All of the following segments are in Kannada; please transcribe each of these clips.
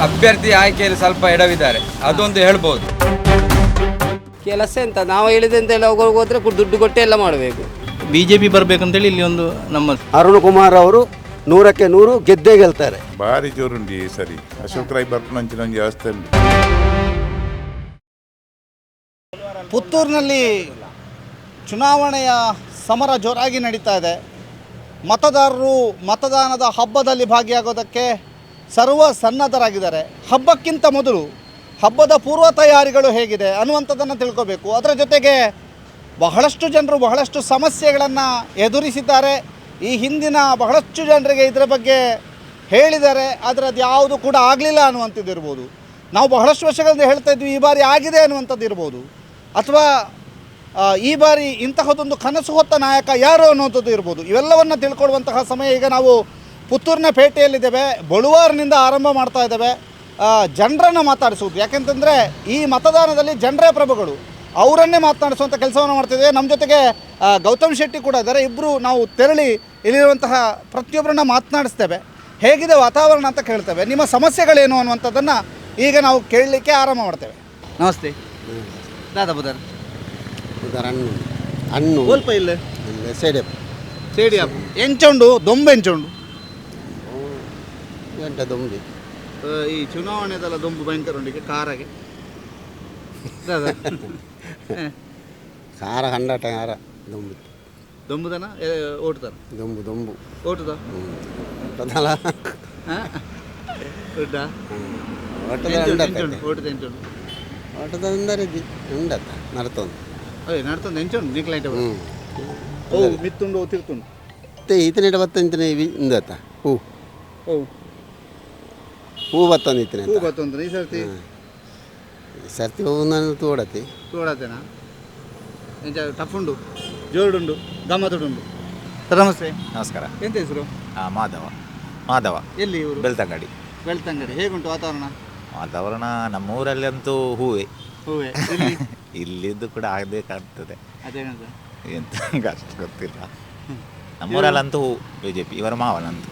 ಅಭ್ಯರ್ಥಿ ಆಯ್ಕೆಯಲ್ಲಿ ಸ್ವಲ್ಪ ಎಡವಿದ್ದಾರೆ, ಅದೊಂದು ಹೇಳ್ಬೋದು. ಕೆಲಸ ಎಂತ ನಾವು ಹೇಳಿದಂತೆಲ್ಲ ಹೋದ್ರೆ ದುಡ್ಡು ಕೊಟ್ಟು ಎಲ್ಲ ಮಾಡಬೇಕು. BJP ಬರಬೇಕಂತೇಳಿ ಇಲ್ಲಿ ಒಂದು ನಮ್ಮ ಅರುಣ್ ಕುಮಾರ್ ಅವರು 100ಕ್ಕೆ 100 ಗೆದ್ದೇ ಗೆಲ್ತಾರೆ. ಭಾರಿ ಜೋರುಂಡಿ ಈ ಸರಿ ಅಶೋಕ್ ರೈ ಬರ್ಪುನಂಚಿನ ಒಂದು ವ್ಯವಸ್ಥೆ ಉಂಟು. ಪುತ್ತೂರಿನಲ್ಲಿ ಚುನಾವಣೆಯ ಸಮರ ಜೋರಾಗಿ ನಡೀತಾ ಇದೆ. ಮತದಾರರು ಮತದಾನದ ಹಬ್ಬದಲ್ಲಿ ಭಾಗಿಯಾಗೋದಕ್ಕೆ ಸರ್ವ ಸನ್ನದ್ಧರಾಗಿದ್ದಾರೆ. ಹಬ್ಬಕ್ಕಿಂತ ಮೊದಲು ಹಬ್ಬದ ಪೂರ್ವ ತಯಾರಿಗಳು ಹೇಗಿದೆ ಅನ್ನುವಂಥದ್ದನ್ನು ತಿಳ್ಕೋಬೇಕು. ಅದರ ಜೊತೆಗೆ ಬಹಳಷ್ಟು ಜನರು ಬಹಳಷ್ಟು ಸಮಸ್ಯೆಗಳನ್ನು ಎದುರಿಸಿದ್ದಾರೆ. ಈ ಹಿಂದಿನ ಬಹಳಷ್ಟು ಜನರಿಗೆ ಇದರ ಬಗ್ಗೆ ಹೇಳಿದ್ದಾರೆ, ಆದರೆ ಅದು ಯಾವುದು ಕೂಡ ಆಗಲಿಲ್ಲ ಅನ್ನುವಂಥದ್ದು ಇರ್ಬೋದು. ನಾವು ಬಹಳಷ್ಟು ವರ್ಷಗಳಿಂದ ಹೇಳ್ತಾ ಇದ್ವಿ ಈ ಬಾರಿ ಆಗಿದೆ ಅನ್ನುವಂಥದ್ದು ಇರ್ಬೋದು, ಅಥವಾ ಈ ಬಾರಿ ಇಂತಹದೊಂದು ಕನಸು ಹೊತ್ತ ನಾಯಕ ಯಾರು ಅನ್ನುವಂಥದ್ದು ಇರ್ಬೋದು. ಇವೆಲ್ಲವನ್ನು ತಿಳ್ಕೊಳ್ಳುವಂತಹ ಸಮಯ. ಈಗ ನಾವು ಪುತ್ತೂರಿನ ಪೇಟೆಯಲ್ಲಿದ್ದೇವೆ. ಬಳುವಾರಿನಿಂದ ಆರಂಭ ಮಾಡ್ತಾ ಇದ್ದೇವೆ. ಜನರನ್ನು ಮಾತಾಡಿಸುವುದು, ಯಾಕೆಂತಂದರೆ ಈ ಮತದಾನದಲ್ಲಿ ಜನರೇ ಪ್ರಭುಗಳು, ಅವರನ್ನೇ ಮಾತನಾಡಿಸುವಂಥ ಕೆಲಸವನ್ನು ಮಾಡ್ತಿದ್ದೇವೆ. ನಮ್ಮ ಜೊತೆಗೆ ಗೌತಮ್ ಶೆಟ್ಟಿ ಕೂಡ ಇದ್ದಾರೆ. ಇಬ್ಬರು ನಾವು ತೆರಳಿ ಇಲ್ಲಿರುವಂತಹ ಪ್ರತಿಯೊಬ್ಬರನ್ನ ಮಾತನಾಡಿಸ್ತೇವೆ. ಹೇಗಿದೆ ವಾತಾವರಣ ಅಂತ ಕೇಳ್ತೇವೆ. ನಿಮ್ಮ ಸಮಸ್ಯೆಗಳೇನು ಅನ್ನುವಂಥದ್ದನ್ನು ಈಗ ನಾವು ಕೇಳಲಿಕ್ಕೆ ಆರಂಭ ಮಾಡ್ತೇವೆ. ನಮಸ್ತೆ ದಾದಾ ಬುದರ್ ಅಣ್ಣು ಸ್ವಲ್ಪ ಇಲ್ಲ ಸೈಡಪ್ ಸೇಡಿಯಪ್ಪ ಎಂಚುಂಡು ದೊಂಬು ಎಂಚುಂಡು ಗಂಟ ದೊಂಬಿ ಈ ಚುನಾವಣೆದೆಲ್ಲ ದೊಂಬು ಭಯಂಕರ ಉಂಡಿಗೆ ಕಾರಾಗೆ ದಾದಾ ಖಾರ ಕಂಡಾಟ ಯಾರ ದೊಂಬು ದೊಂಬುದನ ಓಟ್ತಾರ ದೊಂಬು ದೊಂಬು ಓಟುದ ಓಟದಲ್ಲ ಓಟ ಓಟದ ಎಂಚುಂಡು ಓಟದ ಒಂದರಿದ್ದಿ ಉಂಡತ್ತ ನರ್ತೊಂದು ಅದೇ ನಡ್ತಂದು ಎಂಚುಂಡು ನಿಕ್ಲೈಟ್ ಓ ಮಿತ್ತುಂಡು ತಿರ್ತುಂಡು ಈತನಿಡ ಬತ್ತಂತಿನ ಇಂದತ್ತ ಹೂ ಓ ಹೂ ಬತ್ತಂದು ಈತನ ಹೂ ಬತ್ತೊಂದು ಈ ಸರ್ತಿ ಸರ್ತಿ ಹೂ ನಾನು ತೋಡತಿ ತೋಡತ್ತೇನಾ ಎಂಚ ಟಫ್ ಉಂಡು ಜೋರುಡುಂಡು ಗಮ್ಮತ್ತುಂಡು. ಸರ್ ನಮಸ್ತೆ. ನಮಸ್ಕಾರ. ಎಂತ ಹೆಸರು? ಮಾಧವ. ಎಲ್ಲಿ ಇವರು? ಬೆಳ್ತಂಗಡಿ. ಬೆಳ್ತಂಗಡಿ. ಹೇಗುಂಟು ವಾತಾವರಣ ನಮ್ಮೂರಲ್ಲಂತೂ ಹೂವೇ ಹೂವೇ ಇಲ್ಲಿದ್ದು ಕೂಡ ಆಗಬೇಕಾಗ್ತದೆ. ಅದೇನಂತ ಎಂತ ಅಷ್ಟು ಗೊತ್ತಿಲ್ಲ. ನಮ್ಮೂರಲ್ಲಂತೂ ಹೂ BJP, ಇವರ ಮಾವನಂತೂ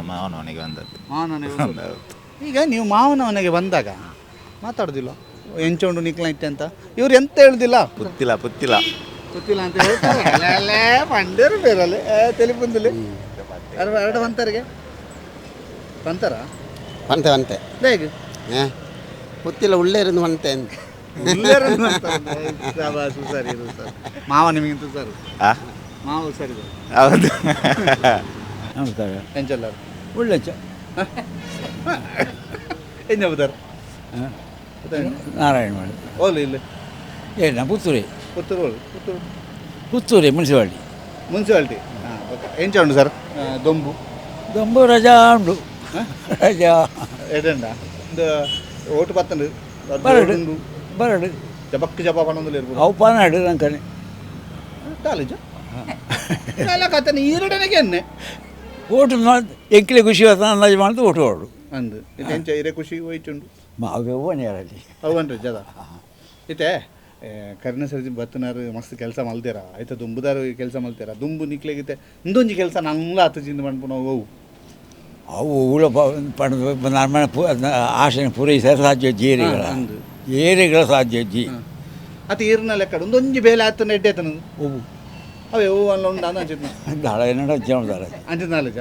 ಮಾವನವನಿಗೆ ಬಂದದ್ದು. ಮಾವನವನಿಗೆ. ಈಗ ನೀವು ಮಾವನವನಿಗೆ ಬಂದಾಗ ಮಾತಾಡೋದಿಲ್ಲ ಎಂಚೋಂಡು ನಿಕ್ಲೈಟ್ ಅಂತ ಇವ್ರು ಎಂತ ಹೇಳುದಿಲ್ಲ? ಪುತ್ತಿಲ್ಲ ಗೊತ್ತಿಲ್ಲ ಅಂತ ಹೇಳ್ತಾರೆ. ಪಂಡರು ಬೇರಲ್ಲ ತಲೆ ಬಂದಿಲ್ಲ ಎರಡು ಬಂತರಿಗೆ ಬಂತಾರ ಬಂತೆ ಹೇಗೆ ಗೊತ್ತಿಲ್ಲ ಉಳ್ಳೇರಿಂದ ಬಂತೆ ಅಂತ ಸರಿ ಇದು ಸರ್ ಮಾವ ನಿಮಗಿಂತ ಸರ್ ಮಾವು ಸರಿ ಹೌದು. ಎಂಚಲ್ಲ ಒಳ್ಳೆ ಎಂಜ ಬುದಾರ ನಾರಾಯಣ ಮಾಡಿ ಓಲು ಇಲ್ಲ ಏನ ಪುತ್ತೂರೇ ಪುತ್ತೂರು ಮುನ್ಸಿಪಾಲ್ಟಿ ಹಾಂ ಓಕೆ. ಎಂಚ ಉಂಟು ಸರ್ ದೊಂಬು ರಜಾ ಉಂಡು ರಜಾ ಎಡಂಡ ಒಂದು ಓಟು ಪತ್ತಂಡು ಬರಡು ಜಪ ಪಣೊಂದು ಇರ್ಬೋದು ಅವು ಪನ್ನಡು ಅಂಕನೆ ಕಾಲೇಜು ಎಲ್ಲ ಕತ್ತನೆ ಈರಡನೆಗೆ ಎನ್ನೆ ಓಟು ಎಂಕ್ಲೆ ಖುಷಿ ಅಂದಾಜು ಮಾಡಿದ್ದು ಓಟು ಹೊರಡು ಅಂದು ಎಂಚ ಇರೇ ಖುಷಿ ಹೋಯ್ತುಂಡು ಮಾವು ಯಾರಲ್ಲಿ ಅವನ್ರಿ ಜದ ಐತೆ ಕರ್ನ ಸರ್ಜಿ ಬತ್ತನಾರು ಮಸ್ತ್ ಕೆಲಸ ಮಲ್ತೀರ ಆಯ್ತು ದುಂಬುದಾರು ಕೆಲಸ ಮಲ್ತೀರ ದುಂಬು ನಿಕ್ಲೆಗಿತ್ತೆ ಇಂದೊಂಜಿ ಕೆಲಸ ನಂಗ್ಲ ಹತ್ತಜಿಂದ ಮಾಡ್ಕೊಂಡು ಹೋಗು ಅವು ಉಳ ಪಣದ ಆಶೆನ ಪೂರೈಸ ಸಾಧ್ಯ ಜೇರಿಗಳ ಸಾಧ್ಯ ಜಿ ಅದು ಈರಿನ ಲೆಕ್ಕ ಒಂದೊಂಜಿ ಬೇಲೆ ಆಯ್ತು ನೆಡ್ಡೆ ಆತನದು ಹೂವು ಅವೇ ಹೂವು ಅಲ್ಲ ಉಂಟು ಅದು ಅಂಚಿದ್ ದಾಳ ಏನೋ ಅಂಚಿದ ನಾಲೆಜ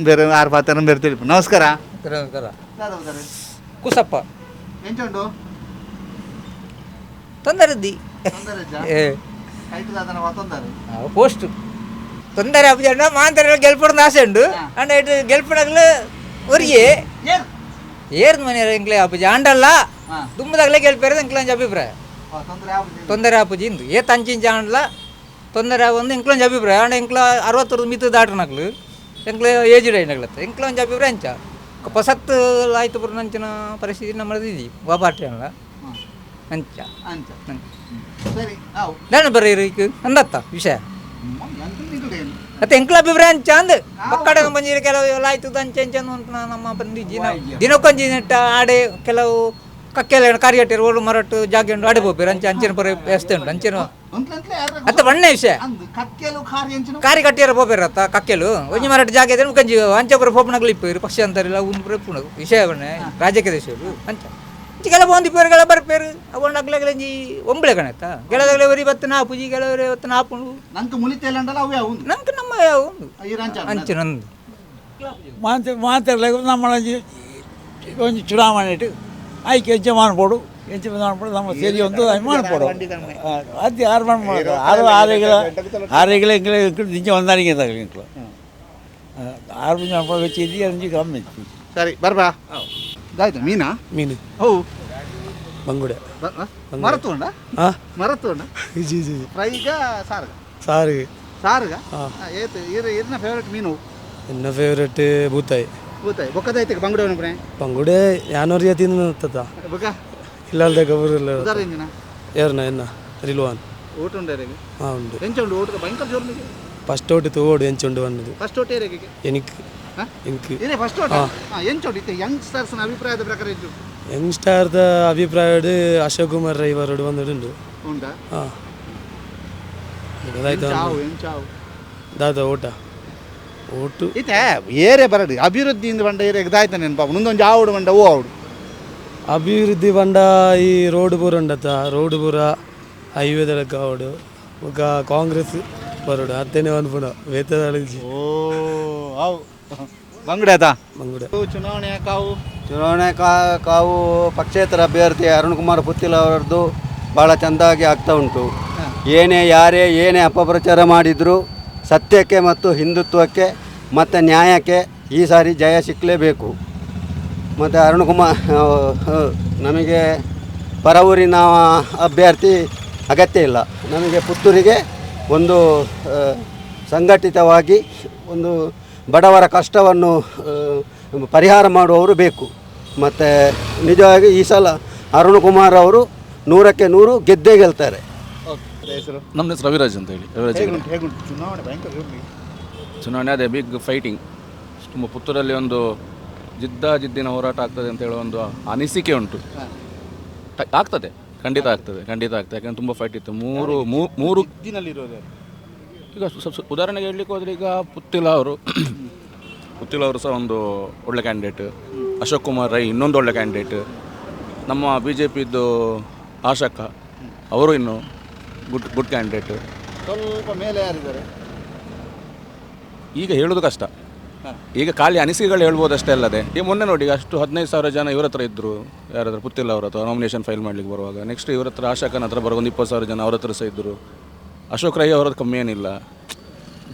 ಬೇರೆ ಆರು ಪಾತ್ರ ಬೇರೆ ತಿಳಿಪ. ನಮಸ್ಕಾರ. ಕುಸಪ್ಪ ಎಂಚ ಉಂಟು ತೊಂದರೆದ್ದಿ ಪೋಸ್ಟ್ ತೊಂದರೆ ಅಪ್ಪಜ ಮಾಂತರ ಗೆಲ್ಪಡದ ಆಸೆ ಉಂಡು ಅಂಡ ಇಟ್ಟು ಗೆಲ್ಪಡಾಗಲು ಒರಿಗೆ ಏರ್ದು ಮನೆಯರ ಇಂಕ್ಲೆ ಅಪ್ಪಜ ಅಂಡಲ್ಲ ದುಂಬದಾಗಲೇ ಗೆಲ್ಪೇರದ ಇಂಕ್ಲಂಜ್ ಅಭಿಪ್ರಾಯ ತೊಂದರೆ ಅಪ್ಪಜಿ ಇಂದು ಏತ್ ಅಂಚಿಂಚ ಅಂಡಲ್ಲ ತೊಂದರೆ ಒಂದು ಇಂಕ್ಲಂಜ್ ಅಭಿಪ್ರಾಯ ಅಂಡ ಇಂಕ್ಲ 60 ಮಿತ್ತು ದಾಟನಕ್ಲು ಎಂಕ್ಲ ಏಜ್ಡ್ అయినಗ್ಲತ್ತ ಇಂಕ್ಲಂಜ್ ಅಭಿಪ್ರಾಯ ಅಂಚ ಪಸತ್ ಆಯ್ತು ಪುರ ನಂಚಿನ ಪರಿಸ್ಥಿತಿ ನಮ್ಮದು ಇದ್ದಿ ವಾಪಾಟಿ ಅಲ್ಲ ಅಂಚ ಸರಿ ನಾನು ಬರೀ ಅಂದತ್ತ ವಿಷಯ ಮತ್ತೆ ಎಂಕ್ಲ ಅಭಿಪ್ರಾಯ ಅಂಚ ಅಂದ್ ಪಕ್ಕಡ ಬಂಜಿರ ಕೆಲವು ಎಲ್ಲ ಆಯ್ತು ಅಂಚೆ ಅಂಚ ನಮ್ಮ ಬಂದಿಜ್ಜಿ ದಿನಕ್ಕೊಂಜಿ ನೆಟ್ಟ ಆಡೆ ಕೆಲವು ಕಕ್ಕೆಲ್ಲ ಕಾರ್ಯಟ್ಟಿರು ಓಡು ಮರಟ್ಟು ಜಾಗ ಉಂಟು ಆಡೆ ಹೋಗ್ಬೇರು ಅಂಚೆ ಅಂಚಿನ ಪರ ವ್ಯವಸ್ಥೆ ಉಂಟು ಅಂಚಿನ ಅತ್ತ ಬಣ್ಣ ವಿಷಯ ಕಕ್ಕೆಲು ಖಾರಿ ಎಂಚಿನ ಕಾರಿ ಕಟ್ಟಿಯರ ಪೋಪೇರತ್ತ ಕಕ್ಕೆಲು ಒಂಜಿ ಮರಾಠ ಜಾಗ ಇದೆ ಕಂಜಿ ಅಂಚಪುರ ಪೋಪನಗಳು ಇಪ್ಪರು ಪಕ್ಷ ಅಂತಾರಿಲ್ಲ ಒಂದು ಪುಣ ವಿಷಯ ಬಣ್ಣ ರಾಜಕೀಯ ದೇಶಗಳು ಅಂಚ ಕೆಲ ಬಂದು ಪೇರುಗಳ ಬರ್ಪೇರು ಅವಣ್ಣ ಅಗ್ಲಗಲಂಜಿ ಒಂಬಳೆ ಕಣತ್ತ ಕೆಲದಾಗಲೇ ಬರೀ ಬತ್ತು ನಾಪುಜಿ ಕೆಲವರೆ ಬತ್ತು ನಾಪುಣು ನಂಗೆ ಮುಳಿತೇಲಂಡಲ್ಲ ಅವು ಯಾವ ನಮ್ಗೆ ನಮ್ಮ ಯಾವ ಅಂಚ ನಂದು ಮಾತಾಡಲಿಕ್ಕೆ നമ്മളെ ಒಂದು ಚುನಾವಣೆ ಇಟ್ಟು ಆಯ್ಕೆ ಹೆಜ್ಜೆ ಮಾಡ್ಬೋಡು ಹೆಜ್ಜೆ ಮಾಡ್ಬೋದು ನಮ್ಮ ಸೇರಿ ಒಂದು ಮಾಡ್ಬೋಡು ಅದು ಯಾರು ಮಾಡ್ಬೋದು ಆರೆಗಳ ನಿಜ ಹೊಂದಾಣಿಕೆ ಇಂಕ್ಲು ಆರು ಮುಂಜೆ ಮಾಡ್ಬೋದು വെച്ച് ಇದು ಅಂಜಿ ಕಮ್ಮಿ ಸರಿ ಬರ್ಬಾ ಆಯ್ತು ಮೀನಾ ಮೀನು ಹೌ ಬಂಗುಡೆ ಮರತ್ತುಂಡ ಮರತ್ತುಂಡ ಜಿ ಜಿ ಫ್ರೈಗ ಸಾರ್ಗ ಸಾರು ಸಾರ್ಗ ಏತು ಇರ್ನ ಫೇವ್ರೆಟ್ ಮೀನು ಎನ್ನ ಫೇವ್ರೆಟ್ ಬೂತಾಯಿ ಗೊತ್ತಾಯ್ ಬೊಕ್ಕದೈತೆ ಬಂಗುಡೆ ಅವನು ಬಂಗುಡೆ ಯಾನೂರು ತಿನ್ನತ್ತ ಬೊಕ್ಕ ಇಲ್ಲಲ್ದೆ ಗಬರಿಲ್ಲ ಉದಾರ ಎಂಜಿನ ಏರ್ನ ಎನ್ನ ರಿಲ್ವಾನ್ ಊಟ ಉಂಡೇರೆಗೆ ಹಾಂ ಉಂಟು ಎಂಚುಂಡು ಊಟ ಭಯಂಕರ ಜೋರು ಫಸ್ಟ್ ಓಟಿ ತೋಡು ಎಂಚುಂಡು ಅನ್ನೋದು ಫಸ್ಟ್ ಓಟ್ ಏರೆಗೆ ಎನಿಕ್ ಇಂಕ್ ಇದೇ ಫಸ್ಟ್ ಓಟ್ ಎಂಚುಂಡು ಇತ್ತೆ ಯಂಗ್ಸ್ಟರ್ಸ್ನ ಅಭಿಪ್ರಾಯದ ಪ್ರಕಾರ ಹೆಚ್ಚು ಯಂಗ್ಸ್ಟಾರ್ದ ಅಭಿಪ್ರಾಯ ಅಶೋಕ್ ಕುಮಾರ್ ರೈ ಬರೋಡು ಬಂದುಂಡು ಉಂಟಾ ಹಾಂ ಅದಾಯ್ತು ಚಾವು ಎಂಚಾವು ದಾದ ಓಟ ಓಟು ಇತ್ತೆ ಏರೆ ಬರಡು ಅಭಿವೃದ್ಧಿಯಿಂದ ಬಂಡ ಏರೆ ಇದಾಯ್ತು ನೆನಪ ಮುಂದೊಂದು ಆವುಡು ಬಂಡ ಓ ಆವುಡು ಅಭಿವೃದ್ಧಿ ಬಂಡ ಈ ರೋಡ್ ಪೂರ ಉಂಡತ್ತ ರೋಡ್ ಪೂರ ಹೈವೇದ ಲೆಕ್ಕ ಆವಡು ఒక ಕಾಂಗ್ರೆಸ್ ಬರೋಡು ಅತ್ತೇನೆ ಅನ್ಪುಣ ವೇತದ ಅಳಿಸಿ ಓ ಅವು ಬಂಗುಡೆ ಆಯ್ತಾ ಮಂಗುಡೆ ಚುನಾವಣೆ ಕಾವು ಚುನಾವಣೆ ಕಾವು ಪಕ್ಷೇತರ ಅಭ್ಯರ್ಥಿ ಅರುಣ್ ಕುಮಾರ್ ಪುತ್ತಿಲ ಅವರದ್ದು ಭಾಳ ಚೆಂದಾಗಿ ಆಗ್ತಾ ಉಂಟು. ಯಾರೇ ಏನೇ ಅಪಪ್ರಚಾರ ಮಾಡಿದರೂ ಸತ್ಯಕ್ಕೆ ಮತ್ತು ಹಿಂದುತ್ವಕ್ಕೆ ಮತ್ತು ನ್ಯಾಯಕ್ಕೆ ಈ ಸಾರಿ ಜಯ ಸಿಕ್ಕಲೇಬೇಕು. ಮತ್ತು ಅರುಣ್ ಕುಮಾರ್ ನಮಗೆ ಪರವೂರಿನ ಅಭ್ಯರ್ಥಿ ಅಗತ್ಯ ಇಲ್ಲ. ನಮಗೆ ಪುತ್ತೂರಿಗೆ ಒಂದು ಸಂಘಟಿತವಾಗಿ ಒಂದು ಬಡವರ ಕಷ್ಟವನ್ನು ಪರಿಹಾರ ಮಾಡುವವರು ಬೇಕು. ಮತ್ತು ನಿಜವಾಗಿ ಈ ಸಲ ಅರುಣ್ ಕುಮಾರ್ ಅವರು 100ಕ್ಕೆ 100 ಗೆದ್ದೇ ಗೆಲ್ತಾರೆ. ನಮ್ಮ ಹೆಸರು ರವಿರಾಜ್ ಅಂತ ಹೇಳಿ. ಚುನಾವಣೆ ಭಯಂಕರ ಚುನಾವಣೆ ಅದೇ ಬಿಗ್ ಫೈಟಿಂಗ್ ತುಂಬ ಪುತ್ತೂರಲ್ಲಿ ಒಂದು ಜಿದ್ದಿನ ಹೋರಾಟ ಆಗ್ತದೆ ಅಂತ ಹೇಳೋ ಒಂದು ಅನಿಸಿಕೆ ಉಂಟು. ಆಗ್ತದೆ, ಖಂಡಿತ ಆಗ್ತದೆ. ಯಾಕಂದ್ರೆ ತುಂಬ ಫೈಟ್ ಇತ್ತು. ಮೂರು ದಿನಲ್ಲಿರೋದು ಈಗ ಉದಾಹರಣೆಗೆ ಹೇಳಲಿಕ್ಕೆ ಹೋದರೆ ಈಗ ಪುತ್ತಿಲ ಅವರು ಸಹ ಒಂದು ಒಳ್ಳೆ ಕ್ಯಾಂಡಿಡೇಟ್. ಅಶೋಕ್ ಕುಮಾರ್ ರೈ ಇನ್ನೊಂದು ಒಳ್ಳೆ ಕ್ಯಾಂಡಿಡೇಟ್. ನಮ್ಮ BJPದ್ದು ಆಶಕ್ಕ ಅವರು ಇನ್ನು ಗುಡ್ ಕ್ಯಾಂಡಿಡೇಟ್. ಸ್ವಲ್ಪ ಮೇಲೆ ಯಾರಿದ್ದಾರೆ ಈಗ ಹೇಳೋದು ಕಷ್ಟ. ಈಗ ಖಾಲಿ ಅನಿಸಿಕೆಗಳು ಹೇಳ್ಬೋದು ಅಷ್ಟೇ ಅಲ್ಲದೆ. ಈಗ ಮೊನ್ನೆ ನೋಡಿ ಅಷ್ಟು 15,000 ಜನ ಇವರ ಹತ್ರ ಇದ್ದರು. ಯಾರಾದ್ರೂ ಪುತ್ತಿಲ್ಲ ಅವ್ರ ಹತ್ರ ನಾಮಿನೇಷನ್ ಫೈಲ್ ಮಾಡ್ಲಿಕ್ಕೆ ಬರುವಾಗ. ನೆಕ್ಸ್ಟ್ ಇವರ ಹತ್ರ ಆಶಾಕನ ಹತ್ರ ಬರೋ ಒಂದು 20,000 ಜನ ಅವ್ರ ಹತ್ರ ಸಹ ಇದ್ದರು. ಅಶೋಕ್ ರೈ ಅವ್ರದ್ದು ಕಮ್ಮಿ ಏನಿಲ್ಲ.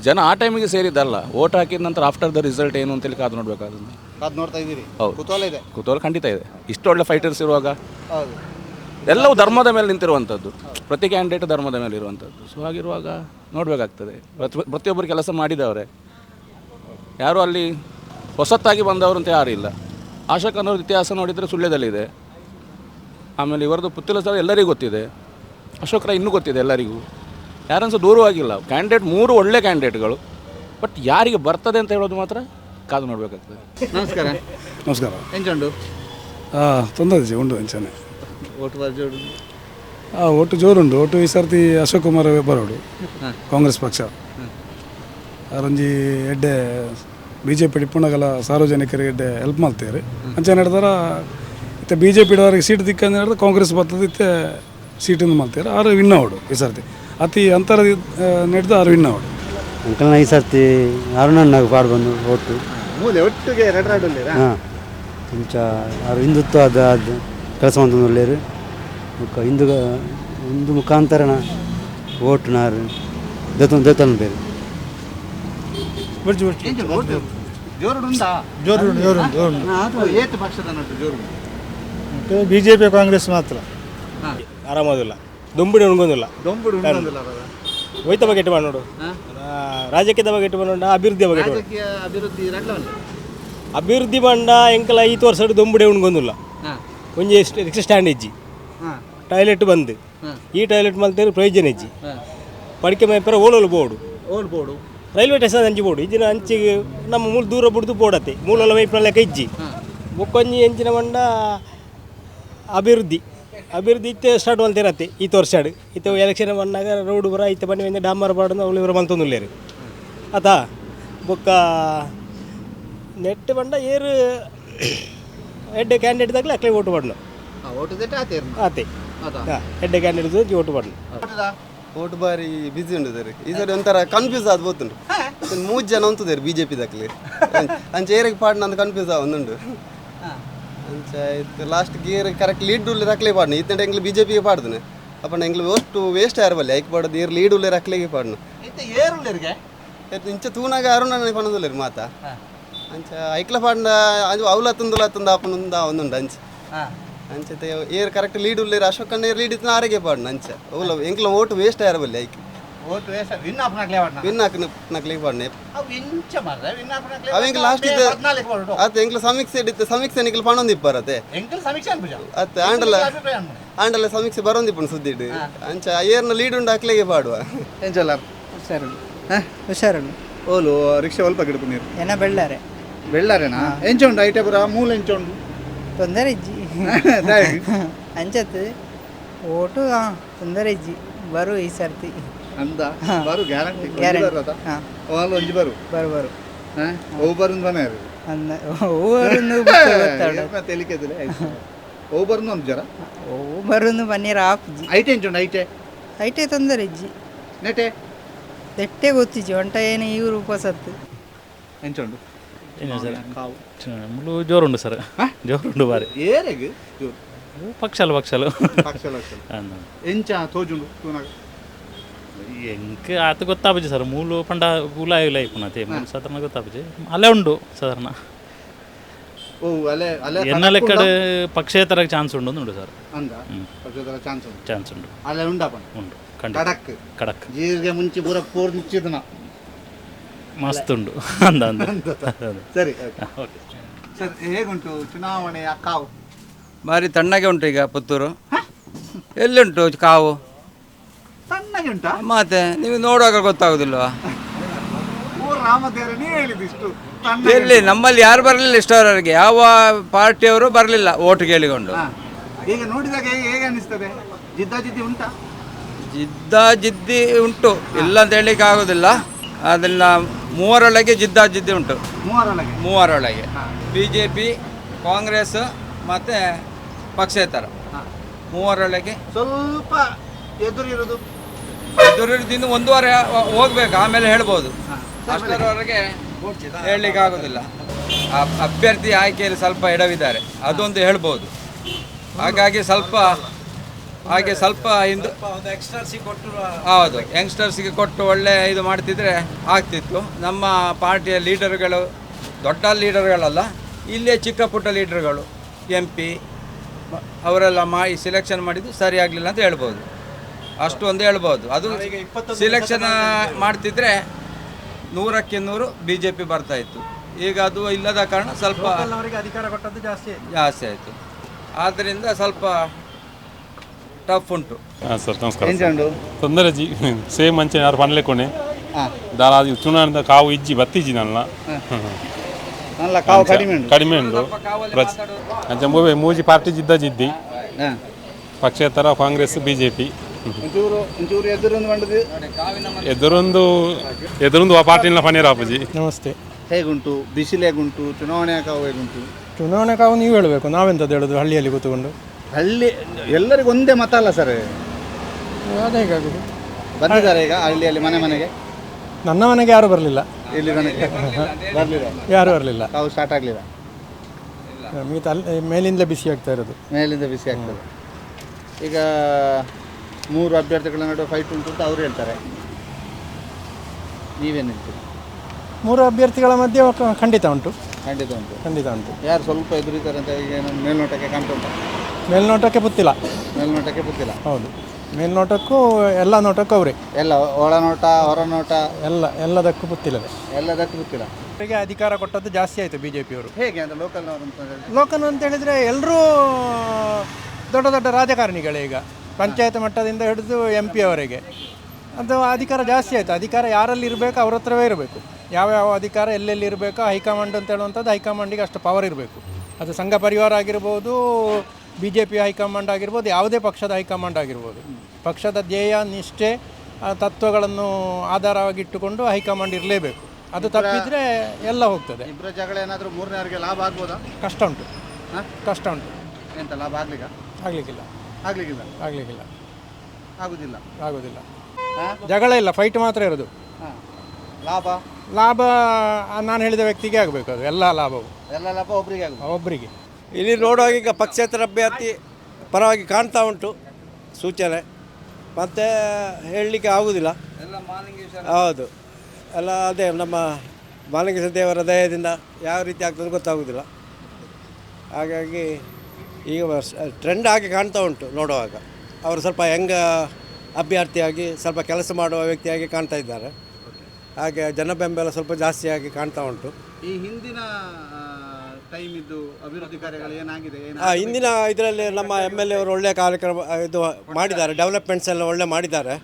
ಜನ ಆ ಟೈಮಿಗೆ ಸೇರಿದ್ದಲ್ಲ, ಓಟ್ ಹಾಕಿದ ನಂತರ ಆಫ್ಟರ್ ದ ರಿಸಲ್ಟ್ ಏನು ಅಂತೇಳಿ ಕಾದು ನೋಡಬೇಕಾದ್ರೆ ಕಾದು ನೋಡ್ತಾ ಇದ್ದೀರಿ. ಹೌದು, ಕುತೂಹಲ ಇದೆ. ಕುತೂಹಲ ಖಂಡಿತ ಇದೆ. ಇಷ್ಟು ಒಳ್ಳೆ ಫೈಟರ್ಸ್ ಇರುವಾಗ ಹೌದು, ಎಲ್ಲವೂ ಧರ್ಮದ ಮೇಲೆ ನಿಂತಿರುವಂಥದ್ದು. ಪ್ರತಿ ಕ್ಯಾಂಡಿಡೇಟ್ ಧರ್ಮದ ಮೇಲೆ ಇರುವಂಥದ್ದು. ಸೊ ಹಾಗಿರುವಾಗ ನೋಡಬೇಕಾಗ್ತದೆ. ಪ್ರತಿಯೊಬ್ಬರು ಕೆಲಸ ಮಾಡಿದವರೇ, ಯಾರು ಅಲ್ಲಿ ಹೊಸತ್ತಾಗಿ ಬಂದವರು ಅಂತ ಯಾರು ಇಲ್ಲ. ಆಶಾಕನವ್ರ ಇತಿಹಾಸ ನೋಡಿದರೆ ಸುಳ್ಯದಲ್ಲಿದೆ. ಆಮೇಲೆ ಇವರದ್ದು ಪುತ್ತಿಲ ಸಹ ಎಲ್ಲರಿಗೂ ಗೊತ್ತಿದೆ. ಅಶೋಕ್ ರೈ ಇನ್ನೂ ಗೊತ್ತಿದೆ ಎಲ್ಲರಿಗೂ. ಯಾರನ್ನು ಸಹ ದೂರವಾಗಿಲ್ಲ. ಕ್ಯಾಂಡಿಡೇಟ್ 3 ಒಳ್ಳೆ ಕ್ಯಾಂಡಿಡೇಟ್ಗಳು. ಬಟ್ ಯಾರಿಗೆ ಬರ್ತದೆ ಅಂತ ಹೇಳೋದು ಮಾತ್ರ ಕಾದು ನೋಡಬೇಕಾಗ್ತದೆ. ನಮಸ್ಕಾರ. ನಮಸ್ಕಾರ. ಎಂಚುಂಡು ತೊಂದರೆ ಉಂಟು ಅಂಚನೆ ಓಟ್ ಬರ್ಜೋಡು ಒಟ್ಟು ಜೋರುಂಟು. ಒಟ್ಟು ಈ ಸರ್ತಿ ಅಶೋಕ್ ಕುಮಾರ್ ಬರೋಡು ಕಾಂಗ್ರೆಸ್ ಪಕ್ಷ ಅರಂಜಿ ಎಡ್ಡೆ BJP ಡಿಪ್ಪುಣಗಲ ಸಾರ್ವಜನಿಕರಿಗೆ ಎಡ್ಡೆ ಹೆಲ್ಪ್ ಮಾಡ್ತಾರೆ ಅಂಚೆ ನಡೆದಾರ. ಇತ್ತೆ BJP ಅವರಿಗೆ ಸೀಟ್ ದಿಕ್ಕಂದು ನಡೆದ ಕಾಂಗ್ರೆಸ್ ಬರ್ತದೆ. ಇತ್ತೆ ಸೀಟಿಂದ ಮಾಡ್ತಾರೆ. ಆರು ವಿನ್ ಅವಡು ಈ ಸರ್ತಿ ಅತಿ ಅಂತರ ನಡೆದು ಆರು ವಿನ್ ಅವಡು. ಅಂಕಲ್ನ ಈ ಸರ್ತಿ ಅರುಣನ್ನಾಗ ಪಾಡು ಬಂದು ಓಟು ಮೂಲೆ ಒಟ್ಟಿಗೆ ರೆಡ್ ಹಾಂ ಕೊಂಚ ಅವರು ಹಿಂದುತ್ವದ ಅದು ಕೆಲಸ ಮಾಡ್ಕೊಂಡು ಒಳ್ಳೆಯರು. ಹಿಂದೂ ಮುಖಾಂತರನ ಓಟು ನಾರು ದತ್ತನ ಬೇರೆ ಏತು ಪಕ್ಷದ ನಟ್ಟು ಜೋರು BJP ಕಾಂಗ್ರೆಸ್ ಮಾತ್ರ ಆರಾಮೋದಿಲ್ಲ. ದುಂಬಿಡಿ ಉಣ್ಗೋದಿಲ್ಲ. ದೊಂಬುಡು ಹೋಯ್ತ ಬಗ್ಗೆ ಇಟ್ಟು ನೋಡು. ರಾಜಕೀಯದ ಬಗ್ಗೆ ಇಟ್ಟು ನೋಡ. ಅಭಿವೃದ್ಧಿ ಬಗ್ಗೆ ರಾಜಕೀಯ ಅಭಿವೃದ್ಧಿ ಅಭಿವೃದ್ಧಿ ಬಂಡ ಎಂಕಲ 5 ವರ್ಷ ದುಂಬಿಡಿ ಉಣ್ಗೋದಿಲ್ಲ. ಒಂಜಿ ರಿಕ್ಷಾ ಸ್ಟ್ಯಾಂಡ್ ಇಜ್ಜಿ, ಟಾಯ್ಲೆಟ್ ಬಂದು ಈ ಟಾಯ್ಲೆಟ್ ಮಲ್ತೇರು ಪ್ರಯೋಜನ ಇಜ್ಜಿ. ಪಡಿಕೆ ಮೈಪರ ಓಲೋಲು ಬೋರ್ಡು ರೈಲ್ವೆ ಸ್ಟೇಷನ್ ಅಂಚಿ ಬೋರ್ಡು ಇಜ್ಜಿನ ಅಂಚಿಗೆ ನಮ್ಮ ಮೂಲ ದೂರ ಬಿಡ್ದು ಬೋಡತ್ತೆ ಮೂಲಲ ಮೈಪನ ಲೆಕ್ಕ ಇಜ್ಜಿ ಬೊಕ್ಕೊಂಜಿ ಎಂಚಿನ ಬಂಡ ಅಭಿವೃದ್ಧಿ ಅಭಿವೃದ್ಧಿ ಇತ್ತೆ ಸ್ಟಾರ್ಟ್ ಮಲ್ತಿರತ್ತೆ ಈ ತೋರ್ಸಾಡು ಇತ್ತೆ ಎಲೆಕ್ಷನ್ ಬಂದಾಗ ರೋಡ್ ಬರ ಇತ್ತೆ ಬನ್ನಿ ಬಂದು ಡಾಂಬರ್ ಬಾಡನ್ನು ಅವಳು ಇವರು ಮಲ್ತೊಂದುಲ್ಲೇರು ಆತಾ ಬೊಕ್ಕ ನೆಟ್ ಬಂಡ ಏರು ಎಡ್ಡೆ ಕ್ಯಾಂಡಿಡೇಟ್ ದಾಗಲೇ ಅಕ್ಲೆ ಓಟು ಬಣ್ಣು ಓಟು ದೆಟ್ಟೆ ಆತೆ ಎಡ್ಡೆ ಕ್ಯಾಂಡಿಡೇಟ್ ಓಟು ಬಣ್ಣು ಓಟ್ ಬಾರಿ ಬಿಸಿ ಉಂಟು ಸರ್ ಈ ಸರಿ ಒಂಥರ ಕನ್ಫ್ಯೂಸ್ ಆದ್ಬೋತುಂಡು 3 ಜನ ಉಂಟುದೇರು ಬಿ ಜೆ ಪಿ ದಾಖಲೆ ಅಂಚ ಏರಿಗೆ ಪಾಡ್ನ ಅಂತ ಕನ್ಫ್ಯೂಸ್ ಆವೊಂದುಂಡು ಅಂಚ ಇತ್ತು ಲಾಸ್ಟ್ ಗೇರ್ ಕರೆಕ್ಟ್ ಲೀಡ್ ಉಳ್ಳೆ ರಕ್ಲೆ ಪಾಡ್ನ ಇತ್ತಂటే ಎಂಗ್ಲು ಬಿ ಜೆ ಪಿಗೆ ಪಾಡ್ದನೆ ಅಪ್ಪಣ್ಣ ಎಂಗ್ಲು ಅಷ್ಟು ವೇಸ್ಟ್ ಆಯ್ರಬಲ್ಲಿ ಐಕ್ ಪಾಡೋದು ಏರ್ ಲೀಡ್ ಉಳ್ಳೆ ರಕ್ಲೆಗೆ ಪಾಡ್ನ ಇಂಚ ತೂನಾಗ ಅರುಣ ಪಣದುಲ್ಲೇರು ಮಾತಾ ಅಂಚ ಐಕ್ಲ ಪಾಡ್ನ ಅದು ಅವಲತ್ತಂದುಲತ್ತಂದ ಅಪ್ಪನೊಂದು ಒಂದುಂಡು ಅಂಚ ಅಂಚತೆ ಏರ್ ಕರೆಕ್ಟ್ ಲೀಡ್ ಉಳ್ಳೇರು ಅಶೋಕಣ್ಣ ಏರ್ ಲೀಡ್ ಇತ್ತು ಆರೆಗೆ ಪಾಡ್ನ ಅಂಚ ಅವಲ ಎಂಕ್ಲ ಓಟ್ ವೇಸ್ಟ್ ಆಯ್ರಬಲ್ಲಿ ಐಕ್ ವಿನ್ ಹಾಕ್ನಕ್ಲೆ ಪಾಡ್ನೆ ಅವೆಂಕ್ ಲಾಸ್ಟ್ ಇದು ಅತ್ತೆ ಎಂಕ್ಲ ಸಮೀಕ್ಷೆ ಇಡಿತ್ತು ಸಮೀಕ್ಷೆ ನಿಕ್ಲ ಪಣೊಂದಿಪ್ಪರತ್ತೆ ಅತ್ತೆ ಆಂಡಲ ಸಮೀಕ್ಷೆ ಬರೋಂದಿಪ್ಪು ಸುದ್ದಿ ಇಡು ಅಂಚ ಏರ್ನ ಲೀಡ್ ಉಂಡು ಹಾಕ್ಲೆಗೆ ಪಾಡುವ ಎಂಚಲ್ಲ ಹುಷಾರುಂಡು ಓಲು ರಿಕ್ಷಾ ಒಲ್ಪ ಗಿಡಪು ನೀರು ಏನ ಬೆಳ್ಳಾರೆ ಬೆಳ್ಳಾರೇನಾ ಎಂಚ ಉಂಡು ಐಟೆ ಪುರ ಮೂಲ ಎಂಚ ಉಂಡು ತೊಂದರೆ ಇಜ್ಜಿ ಅಂಚತ್ತು ಓಟು ತೊಂದರೆ ಇಜ್ಜಿ ಬರು ಈ ಸರ್ತಿ ಅಂದ ಬರು ಗ್ಯಾರಂಟಿ ಗ್ಯಾರಂಟಿ ಒಂಜಿ ಬರು ಬರು ಓ ಬರುಂದು ಬನ ಯಾರು ಅಂದ ಓವರೊಂದು ತೆಲಿಕೆದಿಲ್ಲ ಓ ಬರುಂದು ಒಂದು ಜರ ಓವರೊಂದು ಬನ್ನೀರ ಆಪ್ಜಿ ಐಟೆ ಎಂಚ ಉಂಡು ಐಟೆ ಐಟೆ ತೊಂದರೆ ಇಜ್ಜಿ ನೆಟೆ ತೆಟ್ಟೆ ಗೊತ್ತಿಜ್ಜಿ ಒಂಟ ಏನು ಇವರು ಉಪಸತ್ತು ಎಂಚ ಉಂಡು ಮುಳ್ಳು ಜೋರುಂಡು ಸರ್ ಜೋರುಂಡು ಬಾರಿ ಏರೆಗೆ ಪಕ್ಷಲು ಪಕ್ಷಲ ಎಂಚ ತೋಜುಂಡು ತೂನಾಗ ಎಂಕ್ ಆತ ಗೊತ್ತಾಪಜಿ ಸರ್ ಮೂಲು ಪಂಡ ಪೂಲ ಆಗಿಲ್ಲ ಇಪ್ಪುನತೆ ಮೂಲು ಸಾಧಾರಣ ಗೊತ್ತಾಪಜಿ ಅಲ್ಲೇ ಉಂಡು ಸಾಧಾರಣ ಓ ಅಲೆ ಅಲೆ ಎನ್ನಲೆ ಕಡೆ ಪಕ್ಷೇತರ ಚಾನ್ಸ್ ಉಂಡು ಉಂಡು ಸರ್ ಅಂದ ಪಕ್ಷೇತರ ಚಾನ್ಸ್ ಉಂಡು ಚಾನ್ಸ್ ಉಂಡು ಅಲೆ ಉಂಡಪ್ಪ ಉಂಡು ಖಂಡಿತ ಕಡಕ್ ಕಡಕ್ ಜೀರಿಗೆ ಮುಂಚೆ ಪೂರ ಪೂರ್ ಮುಚ್ಚಿದನ ಮಸ್ತ್ ಉಂಡು ಅಂದ ಅಂದ ಸರಿ ಓಕೆ ಸರ್ ಹೇಗುಂಟು ಚುನಾವಣೆಯ ಕಾವು ಭಾರಿ ತಣ್ಣಗೆ ಉಂಟು ಈಗ ಪುತ್ತೂರು ಎಲ್ಲಿಂಟು ಕಾವು ತಣ್ಣಗೆ ಉಂಟಾ ಮತ್ತೆ ನೀವು ನೋಡುವಾಗ ಗೊತ್ತಾಗೋದಿಲ್ವಾ ರಾಮದೇವ್ರ ನೀವು ಹೇಳಿದಿಷ್ಟು ಎಲ್ಲಿ ನಮ್ಮಲ್ಲಿ ಯಾರು ಬರಲಿಲ್ಲ ಇಷ್ಟವರೆಗೆ ಯಾವ ಪಾರ್ಟಿಯವರು ಬರಲಿಲ್ಲ ಓಟ್ ಕೇಳಿಕೊಂಡು ಈಗ ನೋಡಿದಾಗ ಹೇಗೆ ಅನಿಸ್ತದೆ ಜಿದ್ದಾಜಿದ್ದಿ ಉಂಟಾ ಜಿದ್ದಿ ಉಂಟು ಇಲ್ಲ ಅಂತ ಹೇಳಲಿಕ್ಕೆ ಆಗೋದಿಲ್ಲ ಅದನ್ನ ಮೂವರೊಳಗೆ ಜಿದ್ದಿ ಉಂಟು ಮೂವರೊಳಗೆ BJP ಕಾಂಗ್ರೆಸ್ ಮತ್ತು ಪಕ್ಷೇತರ ಮೂವರೊಳಗೆ ಸ್ವಲ್ಪ ಎದುರಿರೋದು ಎದುರಿದಿಂದ ಒಂದೂವರೆ ಹೋಗ್ಬೇಕು ಆಮೇಲೆ ಹೇಳ್ಬೋದು ಅಷ್ಟರವರೆಗೆ ಹೇಳಲಿಕ್ಕೆ ಆಗೋದಿಲ್ಲ ಅಭ್ಯರ್ಥಿ ಆಯ್ಕೆಯಲ್ಲಿ ಸ್ವಲ್ಪ ಎಡವಿದ್ದಾರೆ ಅದೊಂದು ಹೇಳ್ಬೋದು ಹಾಗಾಗಿ ಸ್ವಲ್ಪ ಹಿಂದೆ ಹೌದು ಯಂಗ್ಸ್ಟರ್ಸಿಗೆ ಕೊಟ್ಟು ಒಳ್ಳೆ ಇದು ಮಾಡ್ತಿದ್ರೆ ಆಗ್ತಿತ್ತು ನಮ್ಮ ಪಾರ್ಟಿಯ ಲೀಡರ್ಗಳು ದೊಡ್ಡ ಲೀಡರ್ಗಳಲ್ಲ ಇಲ್ಲೇ ಚಿಕ್ಕ ಪುಟ್ಟ ಲೀಡರ್ಗಳು MP ಅವರೆಲ್ಲ ಸಿಲೆಕ್ಷನ್ ಮಾಡಿದ್ದು ಸರಿ ಆಗಲಿಲ್ಲ ಅಂತ ಹೇಳ್ಬೋದು ಅಷ್ಟು ಒಂದು ಹೇಳ್ಬೋದು ಅದು ಸಿಲೆಕ್ಷನ್ ಮಾಡ್ತಿದ್ರೆ 100ಕ್ಕೆ 100 BJP ಬರ್ತಾ ಇತ್ತು ಈಗ ಅದು ಇಲ್ಲದ ಕಾರಣ ಸ್ವಲ್ಪ ಅಧಿಕಾರ ಕೊಟ್ಟದ್ದು ಜಾಸ್ತಿ ಆಯಿತು ಆದ್ದರಿಂದ ಸ್ವಲ್ಪ ಟಫ್ ಉಂಟು ಸರ್ ನಮಸ್ಕಾರ ತೊಂದರೆ ಜಿ ಸೇಮ್ ಅಂಚೆ ಯಾರು ಪನ್ಲೆ ಕೊನೆ ದಾರ ಚುನಾವಣೆ ಕಾವು ಇಜ್ಜಿ ಬತ್ತಿಜ್ಜಿ ನನ್ನ ಕಾವು ಕಡಿಮೆ ಉಂಟು ಅಂಚೆ ಮೂಜಿ ಪಾರ್ಟಿ ಜಿದ್ದಿ ಪಕ್ಷೇತರ ಕಾಂಗ್ರೆಸ್ BJP ಎದುರೊಂದು ಆ ಪಾರ್ಟಿನ ಪನ್ನೀರ್ ಆಪಜಿ ನಮಸ್ತೆ ಹೇಗುಂಟು ಬಿಸಿಲು ಹೇಗುಂಟು ಚುನಾವಣೆ ಕಾವು ಹೇಗುಂಟು ಚುನಾವಣೆ ಕಾವು ನೀವು ಹೇಳಬೇಕು ನಾವೆಂಥದ್ದು ಹೇಳೋದು ಹಳ್ಳಿಯಲ್ಲಿ ಕೂತ್ಕೊಂಡು ಹಳ್ಳಿ ಎಲ್ಲರಿಗೂ ಒಂದೇ ಮತ ಅಲ್ಲ ಸರ್ ಅದೇ ಹೇಗಾಗೋದು ಬಂದಿದ್ದಾರೆ ಈಗ ಹಳ್ಳಿಯಲ್ಲಿ ಮನೆಗೆ ನನ್ನ ಮನೆಗೆ ಯಾರು ಬರಲಿಲ್ಲ ಇಲ್ಲಿ ನನಗೆ ಬರಲಿಲ್ಲ ಯಾರು ಬರಲಿಲ್ಲ ಕಾವು ಸ್ಟಾರ್ಟ್ ಆಗಲಿಲ್ಲ ಮಿಗತ ಅಲ್ಲಿ ಮೇಲಿಂದಲೇ ಬಿಸಿ ಆಗ್ತಾ ಇರೋದು ಮೇಲಿಂದ ಬಿಸಿ ಆಗ್ತದೆ ಈಗ 3 ಅಭ್ಯರ್ಥಿಗಳ ನಡುವೆ ಫೈಟ್ ಉಂಟು ಅಂತ ಅವ್ರು ಹೇಳ್ತಾರೆ ನೀವೇನು ಹೇಳ್ತೀರಿ 3 ಅಭ್ಯರ್ಥಿಗಳ ಮಧ್ಯೆ ಖಂಡಿತ ಉಂಟು ಖಂಡಿತ ಉಂಟು ಯಾರು ಸ್ವಲ್ಪ ಎದುರಿತಾರೆ ಅಂತ ಈಗ ಮೇಲ್ನೋಟಕ್ಕೆ ಕಾಣ್ತಾ ಉಂಟು ಮೇಲ್ನೋಟಕ್ಕೆ ಗೊತ್ತಿಲ್ಲ ಹೌದು ಮೇಲ್ನೋಟಕ್ಕೂ ಎಲ್ಲ ನೋಟಕ್ಕೂ ಅವರೇ ಎಲ್ಲ ಒಳನೋಟ ಹೊರನೋಟ ಎಲ್ಲದಕ್ಕೂ ಗೊತ್ತಿಲ್ಲ ಅವರಿಗೆ ಅಧಿಕಾರ ಕೊಟ್ಟದ್ದು ಜಾಸ್ತಿ ಆಯಿತು BJP ಅವರು ಹೇಗೆ ಅಂತ ಲೋಕಲ್ ಅಂತ ಹೇಳಿದರೆ ಎಲ್ಲರೂ ದೊಡ್ಡ ದೊಡ್ಡ ರಾಜಕಾರಣಿಗಳೇ ಈಗ ಪಂಚಾಯತ್ ಮಟ್ಟದಿಂದ ಹಿಡಿದು MP ಅವರೆಗೆ ಅದು ಅಧಿಕಾರ ಜಾಸ್ತಿ ಆಯಿತು ಅಧಿಕಾರ ಯಾರಲ್ಲಿ ಇರಬೇಕು ಅವ್ರ ಹತ್ರವೇ ಇರಬೇಕು ಯಾವ ಅಧಿಕಾರ ಎಲ್ಲೆಲ್ಲಿ ಇರಬೇಕು ಹೈಕಮಾಂಡ್ ಅಂತ ಹೇಳುವಂಥದ್ದು ಹೈಕಮಾಂಡಿಗೆ ಅಷ್ಟು ಪವರ್ ಇರಬೇಕು ಅದು ಸಂಘ ಪರಿವಾರ ಆಗಿರ್ಬೋದು BJP ಹೈಕಮಾಂಡ್ ಆಗಿರ್ಬೋದು, ಯಾವುದೇ ಪಕ್ಷದ ಹೈಕಮಾಂಡ್ ಆಗಿರ್ಬೋದು, ಪಕ್ಷದ ಧ್ಯೇಯ ನಿಷ್ಠೆ ತತ್ವಗಳನ್ನು ಆಧಾರವಾಗಿಟ್ಟುಕೊಂಡು ಹೈಕಮಾಂಡ್ ಇರಲೇಬೇಕು. ಅದು ತಪ್ಪಿದರೆ ಎಲ್ಲ ಹೋಗ್ತದೆ. ಇಬ್ಬರ ಜಗಳ ಏನಾದರೂ ಮೂರನೇವರಿಗೆ ಲಾಭ ಆಗ್ಬೋದಾ? ಕಷ್ಟ ಉಂಟು, ಕಷ್ಟ ಉಂಟು. ಎಂತ ಲಾಭ ಆಗಲಿಕ್ಕಿಲ್ಲ ಆಗಲಿಕ್ಕಿಲ್ಲ ಆಗೋದಿಲ್ಲ. ಹಾಂ, ಜಗಳ ಇಲ್ಲ, ಫೈಟ್ ಮಾತ್ರ ಇರೋದು. ಹಾಂ, ಲಾಭ ನಾನು ಹೇಳಿದ ವ್ಯಕ್ತಿಗೆ ಆಗಬೇಕು. ಅದು ಎಲ್ಲ ಲಾಭವು ಒಬ್ಬರಿಗೆ ಒಬ್ಬರಿಗೆ. ಇಲ್ಲಿ ನೋಡುವಾಗ ಈಗ ಪಕ್ಷೇತರ ಅಭ್ಯರ್ಥಿ ಪರವಾಗಿ ಕಾಣ್ತಾ ಉಂಟು ಸೂಚನೆ, ಮತ್ತು ಹೇಳಲಿಕ್ಕೆ ಆಗುವುದಿಲ್ಲ. ಹೌದು, ಎಲ್ಲ ಅದೇ ನಮ್ಮ ಮಾಲಿಂಗೇಶ್ವರ ದೇವರ ದಯದಿಂದ ಯಾವ ರೀತಿ ಆಗ್ತದೆ ಗೊತ್ತಾಗೋದಿಲ್ಲ. ಹಾಗಾಗಿ ಈಗ ಟ್ರೆಂಡ್ ಆಗಿ ಕಾಣ್ತಾ ಉಂಟು ನೋಡುವಾಗ. ಅವರು ಸ್ವಲ್ಪ ಯಂಗ್ ಅಭ್ಯರ್ಥಿಯಾಗಿ ಸ್ವಲ್ಪ ಕೆಲಸ ಮಾಡುವ ವ್ಯಕ್ತಿಯಾಗಿ ಕಾಣ್ತಾ ಇದ್ದಾರೆ. ಹಾಗೆ ಜನ ಬೆಂಬಲ ಸ್ವಲ್ಪ ಜಾಸ್ತಿಯಾಗಿ ಕಾಣ್ತಾ ಉಂಟು. ಈ ಹಿಂದಿನ ಟೈಮ್ ಇದ್ದು ಅಭಿವೃದ್ಧಿ ಕಾರ್ಯಗಳು ಏನಾಗಿದೆ? ಹಿಂದಿನ ಇದರಲ್ಲಿ ನಮ್ಮ MLA ಅವರು ಒಳ್ಳೆಯ ಕಾರ್ಯಕ್ರಮ ಇದು ಮಾಡಿದ್ದಾರೆ, ಡೆವಲಪ್ಮೆಂಟ್ಸ್ ಎಲ್ಲ ಒಳ್ಳೆ ಮಾಡಿದ್ದಾರೆ.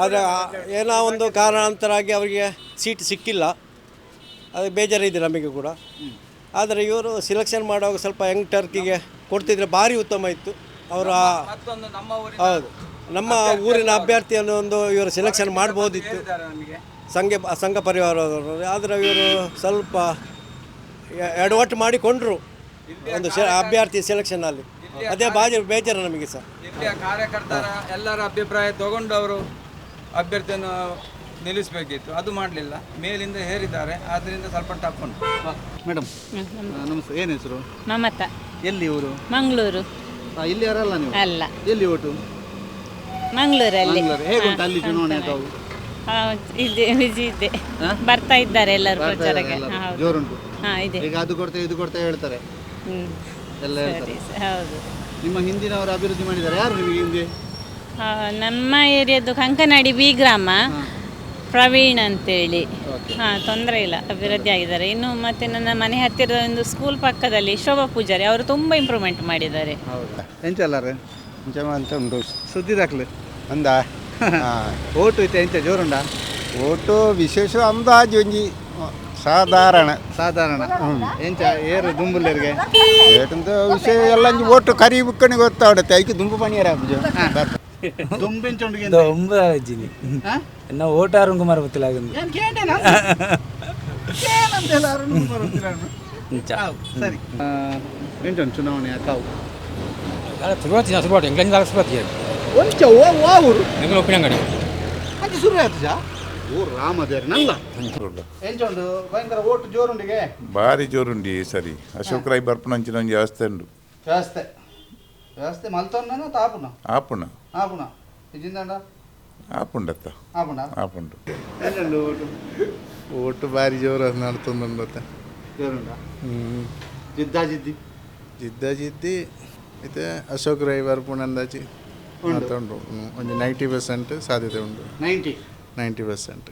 ಆದರೆ ಏನೋ ಒಂದು ಕಾರಣಾಂತರ ಆಗಿ ಅವರಿಗೆ ಸೀಟ್ ಸಿಕ್ಕಿಲ್ಲ, ಅದು ಬೇಜಾರಿದೆ ನಮಗೆ ಕೂಡ. ಆದರೆ ಇವರು ಸಿಲೆಕ್ಷನ್ ಮಾಡುವಾಗ ಸ್ವಲ್ಪ ಯಂಗ್ ಟರ್ಕಿಗೆ ಕೊಡ್ತಿದ್ರೆ ಭಾರಿ ಉತ್ತಮ ಇತ್ತು. ಅವರು ಹೌದು, ನಮ್ಮ ಊರಿನ ಅಭ್ಯರ್ಥಿಯನ್ನು ಒಂದು ಇವರು ಸಿಲೆಕ್ಷನ್ ಮಾಡ್ಬೋದಿತ್ತು, ಸಂಘ ಪರಿವಾರದವರು. ಆದರೆ ಇವರು ಸ್ವಲ್ಪ ಎಡವಟ್ಟು ಮಾಡಿಕೊಂಡ್ರು ಒಂದು ಅಭ್ಯರ್ಥಿ ಸೆಲೆಕ್ಷನಲ್ಲಿ. ಅದೇ ಬೇಜಾರು ನಮಗೆ ಸಹ. ಕಾರ್ಯಕರ್ತರ ಎಲ್ಲರ ಅಭಿಪ್ರಾಯ ತಗೊಂಡು ಅವರು ಅಭ್ಯರ್ಥಿಯನ್ನು ನಿಲ್ಲಿಸಬೇಕಿತ್ತು, ಅದು ಮಾಡಲಿಲ್ಲ. ಮೇಲಿಂದ ಹೇರಿದ್ದಾರೆ, ಆದ್ದರಿಂದ ಸ್ವಲ್ಪ ಟಫ್ ಉಂಟು. ಮೇಡಮ್ ನಮಸ್ತೆ, ಏನು ಹೆಸರು? ಮಮತಾ. ಎಲ್ಲಿ ಊರು? ಮಂಗಳೂರು. ಇಲ್ಲಿ ಯಾರಲ್ಲ ನೀವು? ಅಲ್ಲ. ಎಲ್ಲಿ ಓಟು? ಮಂಗಳೂರಲ್ಲಿ. ಹೇಗುಂಟು ಅಲ್ಲಿ ಚುನಾವಣೆ? ಇದೆ, ಬಿಜಿ ಇದೆ, ಬರ್ತಾ ಇದ್ದಾರೆ ಎಲ್ಲರೂ ಪ್ರಚಾರಕ್ಕೆ. ಜೋರುಂಟು. ಇದೆ. ಈಗ ಅದು ಕೊಡ್ತೇವೆ ಹೇಳ್ತಾರೆ, ಎಲ್ಲ ಹೇಳ್ತಾರೆ. ಹೌದು. ನಿಮ್ಮ ಹಿಂದಿನವರು ಅಭಿವೃದ್ಧಿ ಮಾಡಿದ್ದಾರೆ, ಯಾರು ನಿಮಗೆ ಹಿಂದೆ? ನಮ್ಮ ಏರಿಯಾದ್ದು ಕಂಕನಾಡಿ ಬಿ ಗ್ರಾಮ, ಪ್ರವೀಣ್ ಅಂತೇಳಿ. ತೊಂದರೆ ಇಲ್ಲ, ಅಭಿವೃದ್ಧಿ ಆಗಿದ್ದಾರೆ. ಇನ್ನು ಮತ್ತೆ ನನ್ನ ಮನೆ ಹತ್ತಿರದ ಒಂದು ಸ್ಕೂಲ್ ಪಕ್ಕದಲ್ಲಿ ಶೋಭಾ ಪೂಜಾರಿ ಅವರು ತುಂಬ ಇಂಪ್ರೂವ್ಮೆಂಟ್ ಮಾಡಿದ್ದಾರೆ. ಹೌದಾ? ಎಂಚಲ್ಲಾರೆ ಅಂತ ಉಂಟು ಸುದ್ದಿ ದಾಖಲೆ ಅಂದ ಓಟು ಐತೆ ಎಂಚ ಜೋರುಂಡ? ಓಟು ವಿಶೇಷ ಅಂದಾಜು ಒಂಜಿ ಸಾಧಾರಣ ಎಂಚ ಏರು ದುಂಬುಲ್ಲೇರಿಗೆ ಏಟಂತ ವಿಷಯ ಎಲ್ಲ ಓಟು ಕರಿ ಬುಕ್ಕಣಿಗೆ ಗೊತ್ತಾಡುತ್ತೆ, ಐಕೆ ದುಂಬು ಪಣಿಯರ ದುಂಬೆಂಚೊಂಡಿಗೆ ಒಂಬಜಿನಿ ನಾವು ಓಟ್ ಅರುಣ್ ಕುಮಾರ್ ಗೊತ್ತಿಲ್ಲ. ಸರಿ, ಎಂಚೊಂದು ಚುನಾವಣೆ ಕಾವು ಒಪ್ಪಿನಂಗಡಿ ಅದು ಶುರು ಆಯ್ತು. ಓ ರಾಮದೇವ್ರ ನಲ್ಲ ಎಂಚೊಂದು ಭಯಂಕರ ಓಟು ಜೋರುಂಡಿಗೆ ಭಾರಿ ಜೋರುಂಡಿ ಈ ಸರಿ. ಅಶೋಕ್ ರೈ ಬರ್ಪುನಂಚಿನ ಒಂದು ವ್ಯವಸ್ಥೆ ಉಂಡು. ವ್ಯವಸ್ಥೆ ಮಲ್ತೊನ್ನ ಆಪುನ ಆಪುನ ಇಜಿಂದಂಡ ಆಪುಂಡತ್ತ ಆಪುಂಡು. ಎಂಚಂಡು ಓಟು ಭಾರಿ ಜೋರು ನಡ್ತೊಂದುಂಡತ್ತ ಜೋರುಂಡ. ಜಿದ್ದಿ అయితే ಅಶೋಕ್ ರೈ ಬರ್ಪುಣ ಅಂದಾಜಿ ಮಾತಾಡು ಒಂದು 90% ಸಾಧ್ಯತೆ ಉಂಟು. 90%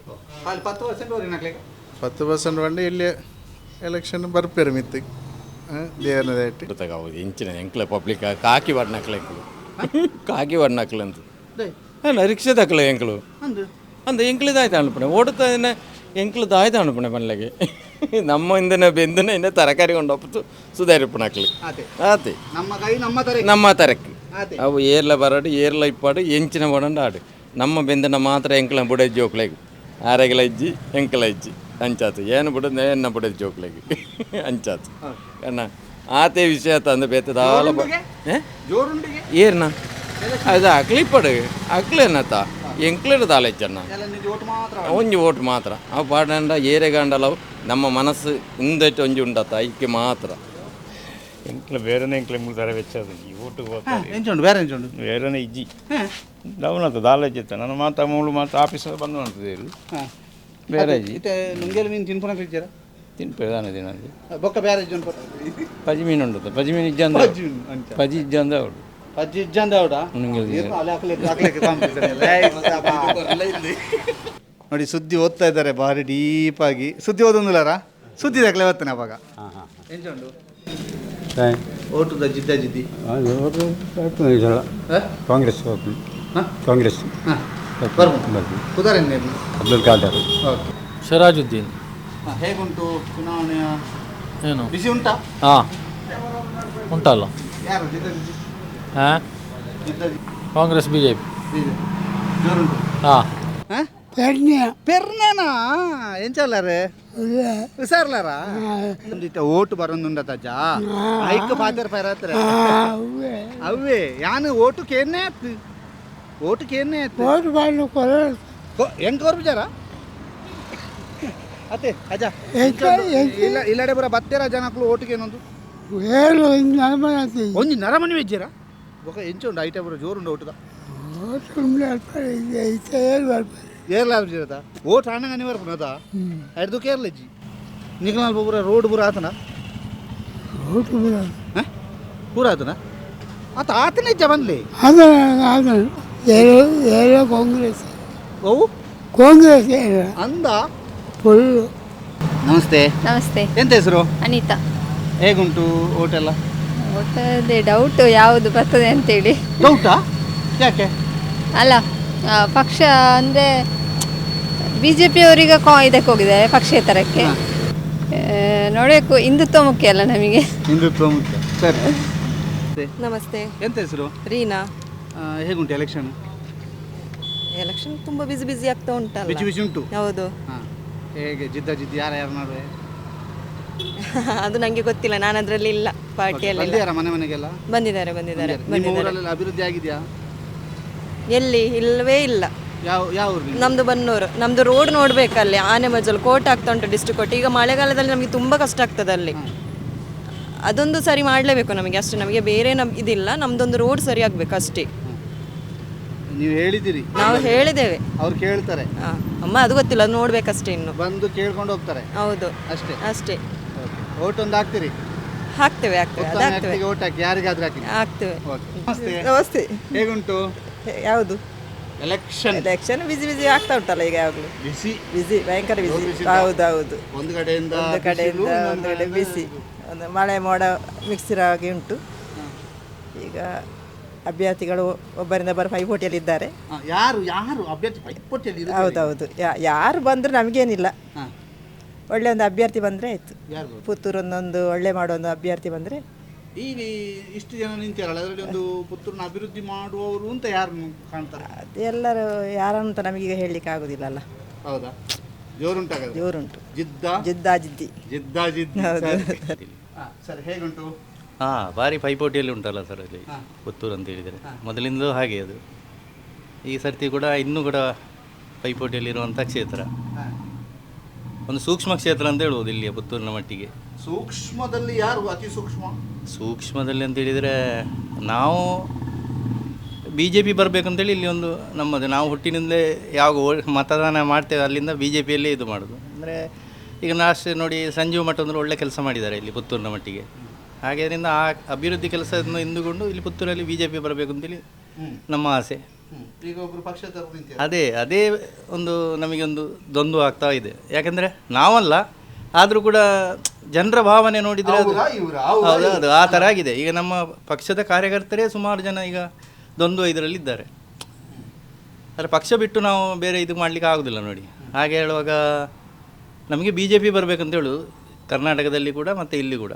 10% ಬಂದು ಇಲ್ಲಿ ಎಲೆಕ್ಷನ್ ಬರ್ಪೇರು ಮಿತ್ತು ದೇವರನ ದಯಟ್ಟು ಗೊತ್ತಾಗಬಹುದು. ಇಂಚಿನ ಎಂಕ್ಲ ಪಬ್ಲಿಕ್ ಕಾಕಿ ಬಣ್ಣಕ್ಲೆಂಕಲು ಕಾಕಿ ಬಣ್ಣಕ್ಲಂತ ಅಲ್ಲ ರಿಕ್ಷಾ ತಕ್ಕಲ ಎಂಕ್ಲು ಅಂದ ಎಂಕ್ಲಿದಾಯ್ತು ಅನ್ಪಣೆ ಓಡುತ್ತ ಎಂಕ್ಲದಾಯ್ತು ಅನ್ಪಣೆ ಮನೆಗೆ ನಮ್ಮ ಇಂದನೆ ಬೆಂದನೆ ಇನ್ನ ತರಕಾರಿ ಕೊಂಡೊಪ್ಪತ್ತು ಸುಧಾರಿಪ್ಪಣಕ್ಲಿ ಆತೆ ನಮ್ಮ ತರಕ್ಕೆ ಅವು ಏರ್ಲ ಬರಡು ಏರ್ಲ ಇಪ್ಪಾಡು ಎಂಚಿನ ಬಡಂಡು ಆಡು ನಮ್ಮ ಬೆಂದನ ಮಾತ್ರ ಎಂಕ್ಲ ಬುಡದ ಜೋಕ್ಲೆಗು ಆರೆಗಲ ಇಜ್ಜಿ ಎಂಕಲ ಇಜ್ಜಿ ಅಂಚಾತು ಏನು ಬಿಡೋದು ಎನ್ನ ಬುಡದ ಜೋಕ್ಲೆಗು ಅಂಚಾತು ಅಣ್ಣ ಆತೆ ವಿಷಯ ತಂದು ಬೇತದಾಲ ಏರ್ನ ಅದು ಅಕ್ಲಿಪ್ಪಡು ಅಕ್ಲೇನತ್ತ ಎಂಕ್ಲೇರು ದಾಲೆಚ್ಚಣ್ಣ ಒಂಜಿ ಓಟ್ ಮಾತ್ರ ಅವು ಪಾಡಂಡ ಏರೆಗಂಡಲವು ನಮ್ಮ ಮನಸ್ಸು ಹಿಂದಟ್ಟು ಒಂಜಿ ಉಂಡತ್ತ ಐಕ್ಯ ಮಾತ್ರ ಎಂಕ್ಲ ಬೇರೆನೇ ಎಂಕ್ಲ ಮುಳ್ತಾರೆ ವೆಚ್ಚದು ಈ ಓಟು ಬೇರೆನೇ ಇಜ್ಜಿ ಡೌನ್ ದಾಲೆಜ್ಜತ್ತ ನನ್ನ ಮಾತ ಮೂಳು ಮಾತ್ರ ಆಫೀಸ್ ಬಂದು ಮಾಡ್ತದೆ ಬೇರೆ ಇಜ್ಜಿ ನುಂಗೆಲ್ಲ ಮೀನು ತಿನ್ಪುಣ ತಿನ್ಪೇದಾನ ದಿನ ಬೊಕ್ಕ ಬೇರೆ ಪಜಿ ಮೀನು ಉಂಟು ಪಜಿ ಮೀನು ಇಜ್ಜಂದ ಪಜಿ ಇಜ್ಜಂದ ಅವಳು ನೋಡಿ ಸುದ್ದಿ ಓದ್ತಾ ಇದ್ದಾರೆ ಭಾರಿ ಡೀಪಾಗಿ. ಸುದ್ದಿ ಓದೊಂದಿಲ್ಲಾರ ಸುದ್ದಿ ದಾಖಲೆ ಓದ್ತಾನೆ ಅವಾಗ. ಎಂಚುಂಡು ಓಟುದ ಜಿದ್ದಿ ಕಾಂಗ್ರೆಸ್ ಅಬ್ದುಲ್ ಖಾದರ್ ಸಿರಾಜುದ್ದೀನ್. ಹೇಗುಂಟು ಚುನಾವಣೆಯ ಏನು ಬಿಸಿ ಉಂಟಾ? ಉಂಟಲ್ಲ. ಯಾರು ಹಾಂ ಕಾಂಗ್ರೆಸ್ ಬಿ ಜೆ ಪಿ జోరుంటు ಹಾಂ పెర్నేనా ఏం చల్లారు విసారలారా ఓటు బరుందుండతజ్జ ఐక్ పాతర్ పైరాత్ర అవే యాను ఓటుకి ఏన్నే ఓటుకి ఏన్నే ఓటు బాలు ಹೆಂಗ್ ಕೋರ್ಬಿಜಾರ ಅತ್ತೆ ಅಜ್ಜ ಇಲ್ಲಡೆ ಬರ ಬತ್ತೇರ ಜನಕ್ಕಳು ಓಟಿಗೆ ಏನೊಂದು ಒಂಜಿ ನರಮನಿ ವೆಜ್ಜೇರ ಬೊಕ ಎಂಚ ಉಂಡು ಐಟ ಬರ ಜೋರುಂಡು ಓಟುದ ಏರ್ಲ ಜೀರತ ಓಟ್ ಹಣ್ಣಂಗನಿ ಬರ್ಪುನದ ಐದು ಕೇರ್ಲಜ್ಜಿ ನಿಖಲ್ ಪೂರ ರೋಡ್ ಪೂರ ಆತನ ಪೂರ ಆತನ ಆತ ಆತನ ಇಜ್ಜ ಬಂದ್ಲಿ ಕಾಂಗ್ರೆಸ್ ಓ ಕಾಂಗ್ರೆಸ್ ಅಂದ ಫುಲ್ ನಮಸ್ತೆ ನಮಸ್ತೆ. ಎಂತ ಹೆಸರು? ಅನಿತಾ. ಹೇಗುಂಟು ಓಟೆಲ್ಲ? ಓಟದೇ ಡೌಟು ಯಾವುದು ಬರ್ತದೆ ಅಂತೇಳಿ. ಡೌಟಾ? ಯಾಕೆ? ಅಲ್ಲ ಪಕ್ಷ ಅಂದರೆ ಬಿ ಜೆ ಪಿಯವರೀಗ ಇದಕ್ಕೆ ಹೋಗಿದ್ದಾರೆ ಪಕ್ಷೇತರಕ್ಕೆ. ನೋಡಬೇಕು, ಹಿಂದುತ್ವ ಮುಖ್ಯ ಅಲ್ಲ ನಮಗೆ. ಹಿಂದುತ್ವ ಮುಖ್ಯ. ಸರಿ. ನಮಸ್ತೆ. ಎಂತ ಹೆಸರು? ರೀನಾ. ಹೇಗುಂಟು ಎಲೆಕ್ಷನ್? ಎಲೆಕ್ಷನ್ ತುಂಬ ಬಿಸಿ ಆಗ್ತಾ ಉಂಟಲ್ಲ. ಬಿಸಿ ಉಂಟು. ಹೌದು. ಹೇಗೆ ಜಿದ್ದಿ ಯಾರ ನಡುವೆ? ಅದು ನನಗೆ ಗೊತ್ತಿಲ್ಲ, ನಾನು ಅದರಲ್ಲಿ ಇಲ್ಲ, ಪಾರ್ಟಿಯಲ್ಲಿ ಮನೆಗೆಲ್ಲ ಬಂದಿದ್ದಾರೆ. ಅಭಿವೃದ್ಧಿ ಆಗಿದೆಯಾ? ಎಲ್ಲಿ ಇಲ್ಲವೇ ಇಲ್ಲ. ಯಾವ ಊರು? ನಮ್ದು ಬನ್ನೂರು. ನಮ್ದು ರೋಡ್ ನೋಡ್ಬೇಕಲ್ಲಿ, ಆನೆ ಮಜಲು ಕೋಟ್ ಆಗ್ತಾ ಉಂಟು ಡಿಸ್ಟ್ರಿಕ್ಟ್ ಕೋರ್ಟ್. ಈಗ ಮಳೆಗಾಲದಲ್ಲಿ ನಮಗೆ ತುಂಬ ಕಷ್ಟ ಆಗ್ತದೆ ಅಲ್ಲಿ. ಅದೊಂದು ಸರಿ ಮಾಡಲೇಬೇಕು ನಮಗೆ, ಅಷ್ಟೇ. ನಮಗೆ ಬೇರೆ ಇದಿಲ್ಲ, ನಮ್ದೊಂದು ರೋಡ್ ಸರಿ ಆಗ್ಬೇಕು ಅಷ್ಟೇ. ನೀವು ಹೇಳಿದಿರಿ? ನಾವು ಹೇಳಿದ್ದೇವೆ, ಅವ್ರು ಕೇಳ್ತಾರೆ. ಅಮ್ಮ ಅದು ಗೊತ್ತಿಲ್ಲ, ಅದು ನೋಡ್ಬೇಕಷ್ಟೇ. ಇನ್ನು ಬಂದು ಕೇಳ್ಕೊಂಡು ಹೋಗ್ತಾರೆ. ಹೌದು, ಅಷ್ಟೇ. ಓಟ್ ಒಂದು ಹಾಕ್ತೀರಿ? ಹಾಕ್ತೇವೆ. ಓಟ್ ಹಾಕಿ ಯಾರಿಗಾದ್ರೂ ಹಾಕಿ ಹಾಕ್ತೇವೆ. ನಮಸ್ತೆ. ಹೇಗುಂಟು ಯಾವುದು ಎಲೆಕ್ಷನ್? ಬಿಸಿ ಆಗ್ತಾ ಉಂಟಲ್ಲ ಈಗ. ಯಾವಾಗಲೂ ಬಿಸಿ, ಭಯಂಕರ ಬಿಸಿ. ಹೌದು. ಒಂದು ಕಡೆಯಿಂದ ಒಂದು ಕಡೆ ಬಿಸಿ, ಒಂದು ಮಳೆ ಮೋಡ ಮಿಕ್ಸರ್ ಆಗಿ ಉಂಟು. ಈಗ ಅಭ್ಯರ್ಥಿಗಳು ಒಬ್ಬರಿಂದ ಪೈಪೋಟಿಯಲ್ಲಿ ಇದ್ದಾರೆ. ಯಾರು ಅಭ್ಯರ್ಥಿ ಪೈಪೋಟಿಯಲ್ಲಿ? ಹೌದೌದು. ಯಾರು ಬಂದರೂ ನಮಗೇನಿಲ್ಲ, ಒಳ್ಳೆ ಒಂದು ಅಭ್ಯರ್ಥಿ ಬಂದರೆ ಆಯಿತು. ಪುತ್ತೂರೊಂದೊಂದು ಒಳ್ಳೆ ಮಾಡೋ ಒಂದು ಅಭ್ಯರ್ಥಿ ಬಂದರೆ. ಈಗ ಇಷ್ಟು ಜನ ನಿಂತಿರಲ್ಲ, ಅದರಲ್ಲಿ ಒಂದು ಪುತ್ತೂರನ್ನ ಅಭಿವೃದ್ಧಿ ಮಾಡುವವರು ಅಂತ ಯಾರು ಕಾಣ್ತಾರೆ? ಅದೆಲ್ಲರೂ ಯಾರಂತ ನಮಗೀಗ ಹೇಳಲಿಕ್ಕೆ ಆಗೋದಿಲ್ಲ ಅಲ್ಲ. ಹೌದಾ? ಜೋರುಂಟು. ಜಿದ್ದಿ. ಸರಿ, ಹೇಗುಂಟು? ಭಾರಿ ಪೈಪೋಟಿಯಲ್ಲಿ ಉಂಟಲ್ಲ ಸರ್ ಅಲ್ಲಿ ಪುತ್ತೂರು ಅಂತ ಹೇಳಿದರೆ. ಮೊದಲಿಂದಲೂ ಹಾಗೆ ಅದು. ಈ ಸರ್ತಿ ಕೂಡ ಇನ್ನೂ ಕೂಡ ಪೈಪೋಟಿಯಲ್ಲಿರುವಂಥ ಕ್ಷೇತ್ರ, ಒಂದು ಸೂಕ್ಷ್ಮ ಕ್ಷೇತ್ರ ಅಂತ ಹೇಳ್ಬೋದು ಇಲ್ಲಿಯ ಪುತ್ತೂರಿನ ಮಟ್ಟಿಗೆ. ಸೂಕ್ಷ್ಮದಲ್ಲಿ ಯಾರು ಅತಿ ಸೂಕ್ಷ್ಮ? ಸೂಕ್ಷ್ಮದಲ್ಲಿ ಅಂತ ಹೇಳಿದರೆ ನಾವು ಬಿ ಜೆ ಪಿ ಬರಬೇಕಂತೇಳಿ ಇಲ್ಲಿ ಒಂದು ನಮ್ಮದು, ನಾವು ಹುಟ್ಟಿನಿಂದಲೇ ಯಾವಾಗ ಮತದಾನ ಮಾಡ್ತೇವೆ ಅಲ್ಲಿಂದ ಬಿ ಜೆ ಪಿಯಲ್ಲೇ ಇದು ಮಾಡೋದು. ಅಂದರೆ ಈಗ ಲಾಸ್ಟ್ ನೋಡಿ ಸಂಜೀವ್ ಮಠ ಅಂದ್ರೆ ಒಳ್ಳೆ ಕೆಲಸ ಮಾಡಿದ್ದಾರೆ ಇಲ್ಲಿ ಪುತ್ತೂರಿನ ಮಟ್ಟಿಗೆ. ಹಾಗೆ ಅದರಿಂದ ಆ ಅಭಿವೃದ್ಧಿ ಕೆಲಸವನ್ನು ಇಂದುಕೊಂಡು ಇಲ್ಲಿ ಪುತ್ತೂರಲ್ಲಿ ಬಿ ಜೆ ಪಿ ಬರಬೇಕು ಅಂತೇಳಿ ನಮ್ಮ ಆಸೆ. ಈಗ ಒಬ್ಬರು ಪಕ್ಷೇತರ ಅದೇ ಒಂದು ನಮಗೆ ಒಂದು ದ್ವಂದ್ವ ಆಗ್ತಾ ಇದೆ. ಯಾಕಂದರೆ ನಾವಲ್ಲ, ಆದರೂ ಕೂಡ ಜನರ ಭಾವನೆ ನೋಡಿದರೆ ಹೌದು ಆ ಥರ ಆಗಿದೆ. ಈಗ ನಮ್ಮ ಪಕ್ಷದ ಕಾರ್ಯಕರ್ತರೇ ಸುಮಾರು ಜನ ಈಗ ದ್ವಂದ್ವ ಇದರಲ್ಲಿದ್ದಾರೆ. ಆದರೆ ಪಕ್ಷ ಬಿಟ್ಟು ನಾವು ಬೇರೆ ಇದು ಮಾಡಲಿಕ್ಕೆ ಆಗೋದಿಲ್ಲ ನೋಡಿ. ಹಾಗೆ ಹೇಳುವಾಗ ನಮಗೆ ಬಿ ಜೆ ಪಿ ಬರಬೇಕಂತ ಹೇಳು, ಕರ್ನಾಟಕದಲ್ಲಿ ಕೂಡ ಮತ್ತು ಇಲ್ಲಿ ಕೂಡ.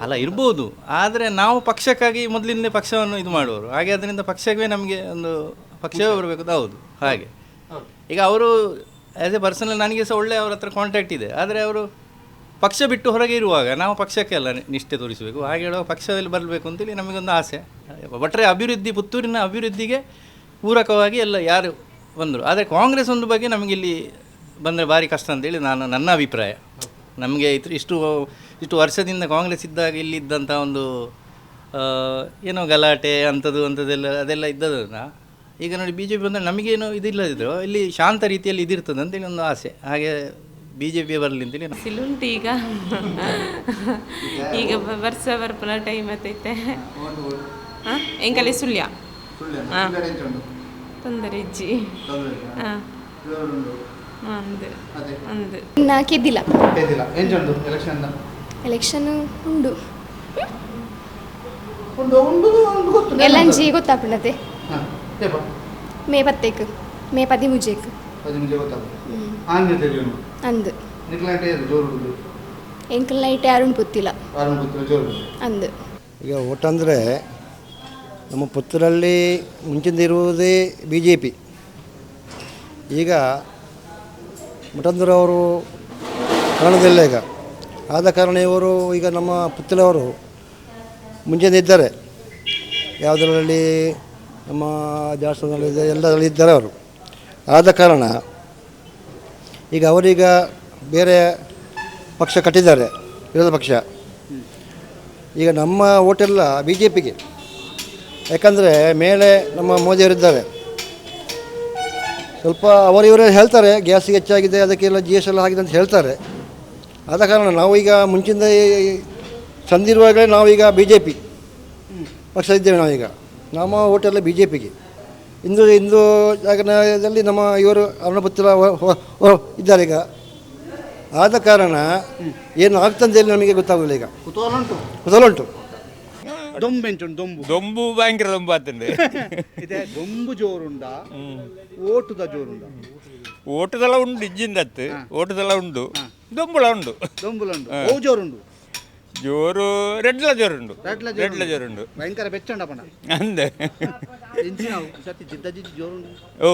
ಅಲ್ಲ ಇರ್ಬೋದು, ಆದರೆ ನಾವು ಪಕ್ಷಕ್ಕಾಗಿ ಮೊದಲಿಂದಲೇ ಪಕ್ಷವನ್ನು ಇದು ಮಾಡುವವರು. ಹಾಗೆ ಅದರಿಂದ ಪಕ್ಷವೇ ನಮಗೆ ಒಂದು ಪಕ್ಷವೇ ಬರಬೇಕು. ಹೌದು ಹಾಗೆ. ಈಗ ಅವರು ಆ್ಯಸ್ ಎ ಪರ್ಸನಲ್ ನನಗೆ ಸಹ ಒಳ್ಳೆ ಅವ್ರ ಹತ್ರ ಕಾಂಟ್ಯಾಕ್ಟ್ ಇದೆ. ಆದರೆ ಅವರು ಪಕ್ಷ ಬಿಟ್ಟು ಹೊರಗೆ ಇರುವಾಗ ನಾವು ಪಕ್ಷಕ್ಕೆ ಅಲ್ಲ ನಿಷ್ಠೆ ತೋರಿಸಬೇಕು. ಹಾಗೆ ಹೇಳುವಾಗ ಪಕ್ಷದಲ್ಲಿ ಬರಬೇಕು ಅಂತೇಳಿ ನಮಗೊಂದು ಆಸೆ. ಒಟ್ಟರೆ ಅಭಿವೃದ್ಧಿ, ಪುತ್ತೂರಿನ ಅಭಿವೃದ್ಧಿಗೆ ಪೂರಕವಾಗಿ ಎಲ್ಲ ಯಾರು ಬಂದರು. ಆದರೆ ಕಾಂಗ್ರೆಸ್ ಒಂದು ಬಗ್ಗೆ ನಮಗಿಲ್ಲಿ ಬಂದರೆ ಭಾರಿ ಕಷ್ಟ ಅಂತೇಳಿ ನನ್ನ ಅಭಿಪ್ರಾಯ. ನಮಗೆ ಇಷ್ಟು ವರ್ಷದಿಂದ ಕಾಂಗ್ರೆಸ್ ಇದ್ದಾಗ ಇಲ್ಲಿದ್ದಂಥ ಒಂದು ಏನೋ ಗಲಾಟೆ ಅದೆಲ್ಲ ಇದ್ದದನ್ನ ಈಗ ನೋಡಿ ಬಿ ಜೆ ಪಿ ಬಂದರೆ ನಮಗೇನು ಇದಿಲ್ಲದಿದ್ರು ಇಲ್ಲಿ ಶಾಂತ ರೀತಿಯಲ್ಲಿ ಇದಿರ್ತದೆ ಅಂತೇಳಿ ಒಂದು ಆಸೆ. ಹಾಗೆ ಬಿ ಜೆ ಪಿ ಬರಲಿ ಅಂತೇಳಿ ಸಿಲುಂಟು ಈಗ ವರ್ಷ ಬರ್ಪಲ ಟೈಮ್ ಆತೈತೆ. ಎಂಕಲ್ಲಿ ಸುಳ್ಯ ತೊಂದರೆ ಇಜ್ಜಿ ಕೆದ್ದಿಲ್ಲ. ಎಲೆಕ್ಷನ್ ಉಂಡು ಎಲ್ಲಂಜಿ ಗೊತ್ತಾಪುಂಡತೆ ಮೇ 10 ಮೇ 15 ಅಂದು ಎಂಕಲ್ ನೈಟ್ ಯಾರು ಪುತ್ತಿಲ್ಲ ಅಂದು ಈಗ ಒಟ್ಟಂದರೆ ನಮ್ಮ ಪುತ್ತೂರಲ್ಲಿ ಮುಂಚಿಂದ ಇರುವುದೇ ಬಿ ಜೆ ಪಿ. ಈಗ ಮಠಂದರವರು ಕಾಣೋದಿಲ್ಲ ಈಗ. ಆದ ಕಾರಣ ಇವರು ಈಗ ನಮ್ಮ ಪುತ್ತೂರವರು ಮುಂಚೆನೇ ಇದ್ದಾರೆ, ಯಾವುದರಲ್ಲಿ ನಮ್ಮ ದೇವಸ್ಥಾನದಲ್ಲಿದೆ ಎಲ್ಲದರಲ್ಲಿ ಇದ್ದಾರೆ ಅವರು. ಆದ ಕಾರಣ ಈಗ ಅವರೀಗ ಬೇರೆ ಪಕ್ಷ ಕಟ್ಟಿದ್ದಾರೆ, ವಿರೋಧ ಪಕ್ಷ. ಈಗ ನಮ್ಮ ಓಟೆಲ್ಲ ಬಿ ಜೆ ಪಿಗೆ. ಯಾಕಂದರೆ ಮೇಲೆ ನಮ್ಮ ಮೋದಿಯವರಿದ್ದಾರೆ, ಸ್ವಲ್ಪ ಅವರಿವರೇ ಹೇಳ್ತಾರೆ ಗ್ಯಾಸಿಗೆ ಹೆಚ್ಚಾಗಿದೆ, ಅದಕ್ಕೆಲ್ಲ ಜಿ ಎಸ್ ಎಲ್ಲ ಆಗಿದೆ ಅಂತ ಹೇಳ್ತಾರೆ. ಆದ ಕಾರಣ ನಾವು ಈಗ ಮುಂಚಿಂದ ಸಂದಿರುವಾಗಲೇ ನಾವೀಗ ಬಿ ಜೆ ಪಿ ಪಕ್ಷ ಇದ್ದೇವೆ. ನಾವೀಗ ನಮ್ಮ ಓಟೆಲ್ಲ ಬಿ ಜೆ ಪಿಗೆ. ಇಂದು ಜಾಗರಣದಲ್ಲಿ ನಮ್ಮ ಇವರು ಅರುಣಪುತ್ರ ಇದ್ದಾರೆ ಈಗ. ಆದ ಕಾರಣ ಏನು ಆಗ್ತಂತೇಳಿ ನಮಗೆ ಗೊತ್ತಾಗಲಿಲ್ಲ. ಈಗ ಕುತೂಹಲ ಉಂಟು. ದೊಂಬು ಭಯಂಕರ ದೊಂಬು ಆಗ್ತದೆ. ಇದೆ ದೊಂಬು ಜೋರುಂಡ, ಓಟುದ ಜೋರುಂಡ. ಓಟದೆಲ್ಲ ಉಂಡು, ಇಜ್ಜಿಂದತ್ತು ಓಟದೆಲ್ಲ ಉಂಡು, ದೊಂಬುಳ ಉಂಡು. ಓ ಜೋರುಂಡು, ಜೋರು ರೆಡ್ಲ ಜೋರುಂಡು. ಭಯಂಕರ ಬೆಚ್ಚಂಡ ಪಣ ಅಂದೆ. ಓ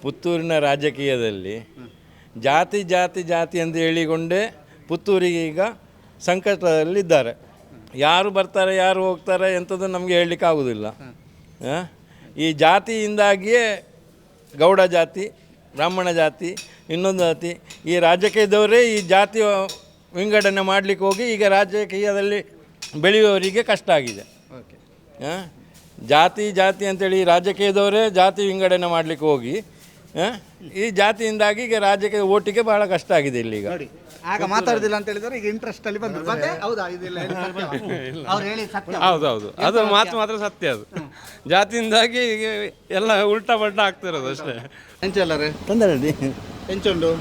ಪುತ್ತೂರಿನ ರಾಜಕೀಯದಲ್ಲಿ ಜಾತಿ ಜಾತಿ ಜಾತಿ ಅಂತ ಹೇಳಿಕೊಂಡೇ ಪುತ್ತೂರಿಗೆ ಈಗ ಸಂಕಟದಲ್ಲಿದ್ದಾರೆ. ಯಾರು ಬರ್ತಾರೆ ಯಾರು ಹೋಗ್ತಾರೆ ಎಂಥದ್ದು ನಮಗೆ ಹೇಳಲಿಕ್ಕೆ ಆಗೋದಿಲ್ಲ. ಈ ಜಾತಿಯಿಂದಾಗಿಯೇ ಗೌಡ ಜಾತಿ, ಬ್ರಾಹ್ಮಣ ಜಾತಿ, ಇನ್ನೊಂದು ಜಾತಿ, ಈ ರಾಜಕೀಯದವರೇ ಈ ಜಾತಿ ವಿಂಗಡಣೆ ಮಾಡಲಿಕ್ಕೆ ಹೋಗಿ ಈಗ ರಾಜಕೀಯದಲ್ಲಿ ಬೆಳೆಯುವವರಿಗೆ ಕಷ್ಟ ಆಗಿದೆ. ಜಾತಿ ಜಾತಿ ಅಂತೇಳಿ ರಾಜಕೀಯದವರೇ ಜಾತಿ ವಿಂಗಡಣೆ ಮಾಡಲಿಕ್ಕೆ ಹೋಗಿ ಈ ಜಾತಿಯಿಂದಾಗಿ ಈಗ ರಾಜಕೀಯ ಓಟಿಗೆ ಬಹಳ ಕಷ್ಟ ಆಗಿದೆ ಇಲ್ಲಿ. ಈಗ ಆಗ ಮಾತಾಡೋದಿಲ್ಲ ಅಂತ ಹೇಳಿದ್ರೆ ಈಗ ಇಂಟ್ರೆಸ್ಟ್ ಅಲ್ಲಿ ಬಂದ್ರು. ಹೌದೌದು, ಅದು ಮಾತ್ರ ಸತ್ಯ. ಅದು ಜಾತಿಯಿಂದಾಗಿ ಈಗ ಎಲ್ಲ ಉಲ್ಟಾ ಪಲ್ಟಾ ಆಗ್ತಿರೋದು ಅಷ್ಟೇ. ಎಂಚಲ್ಲರೆ ತೊಂದರೆ ಎಂಚುಂಡು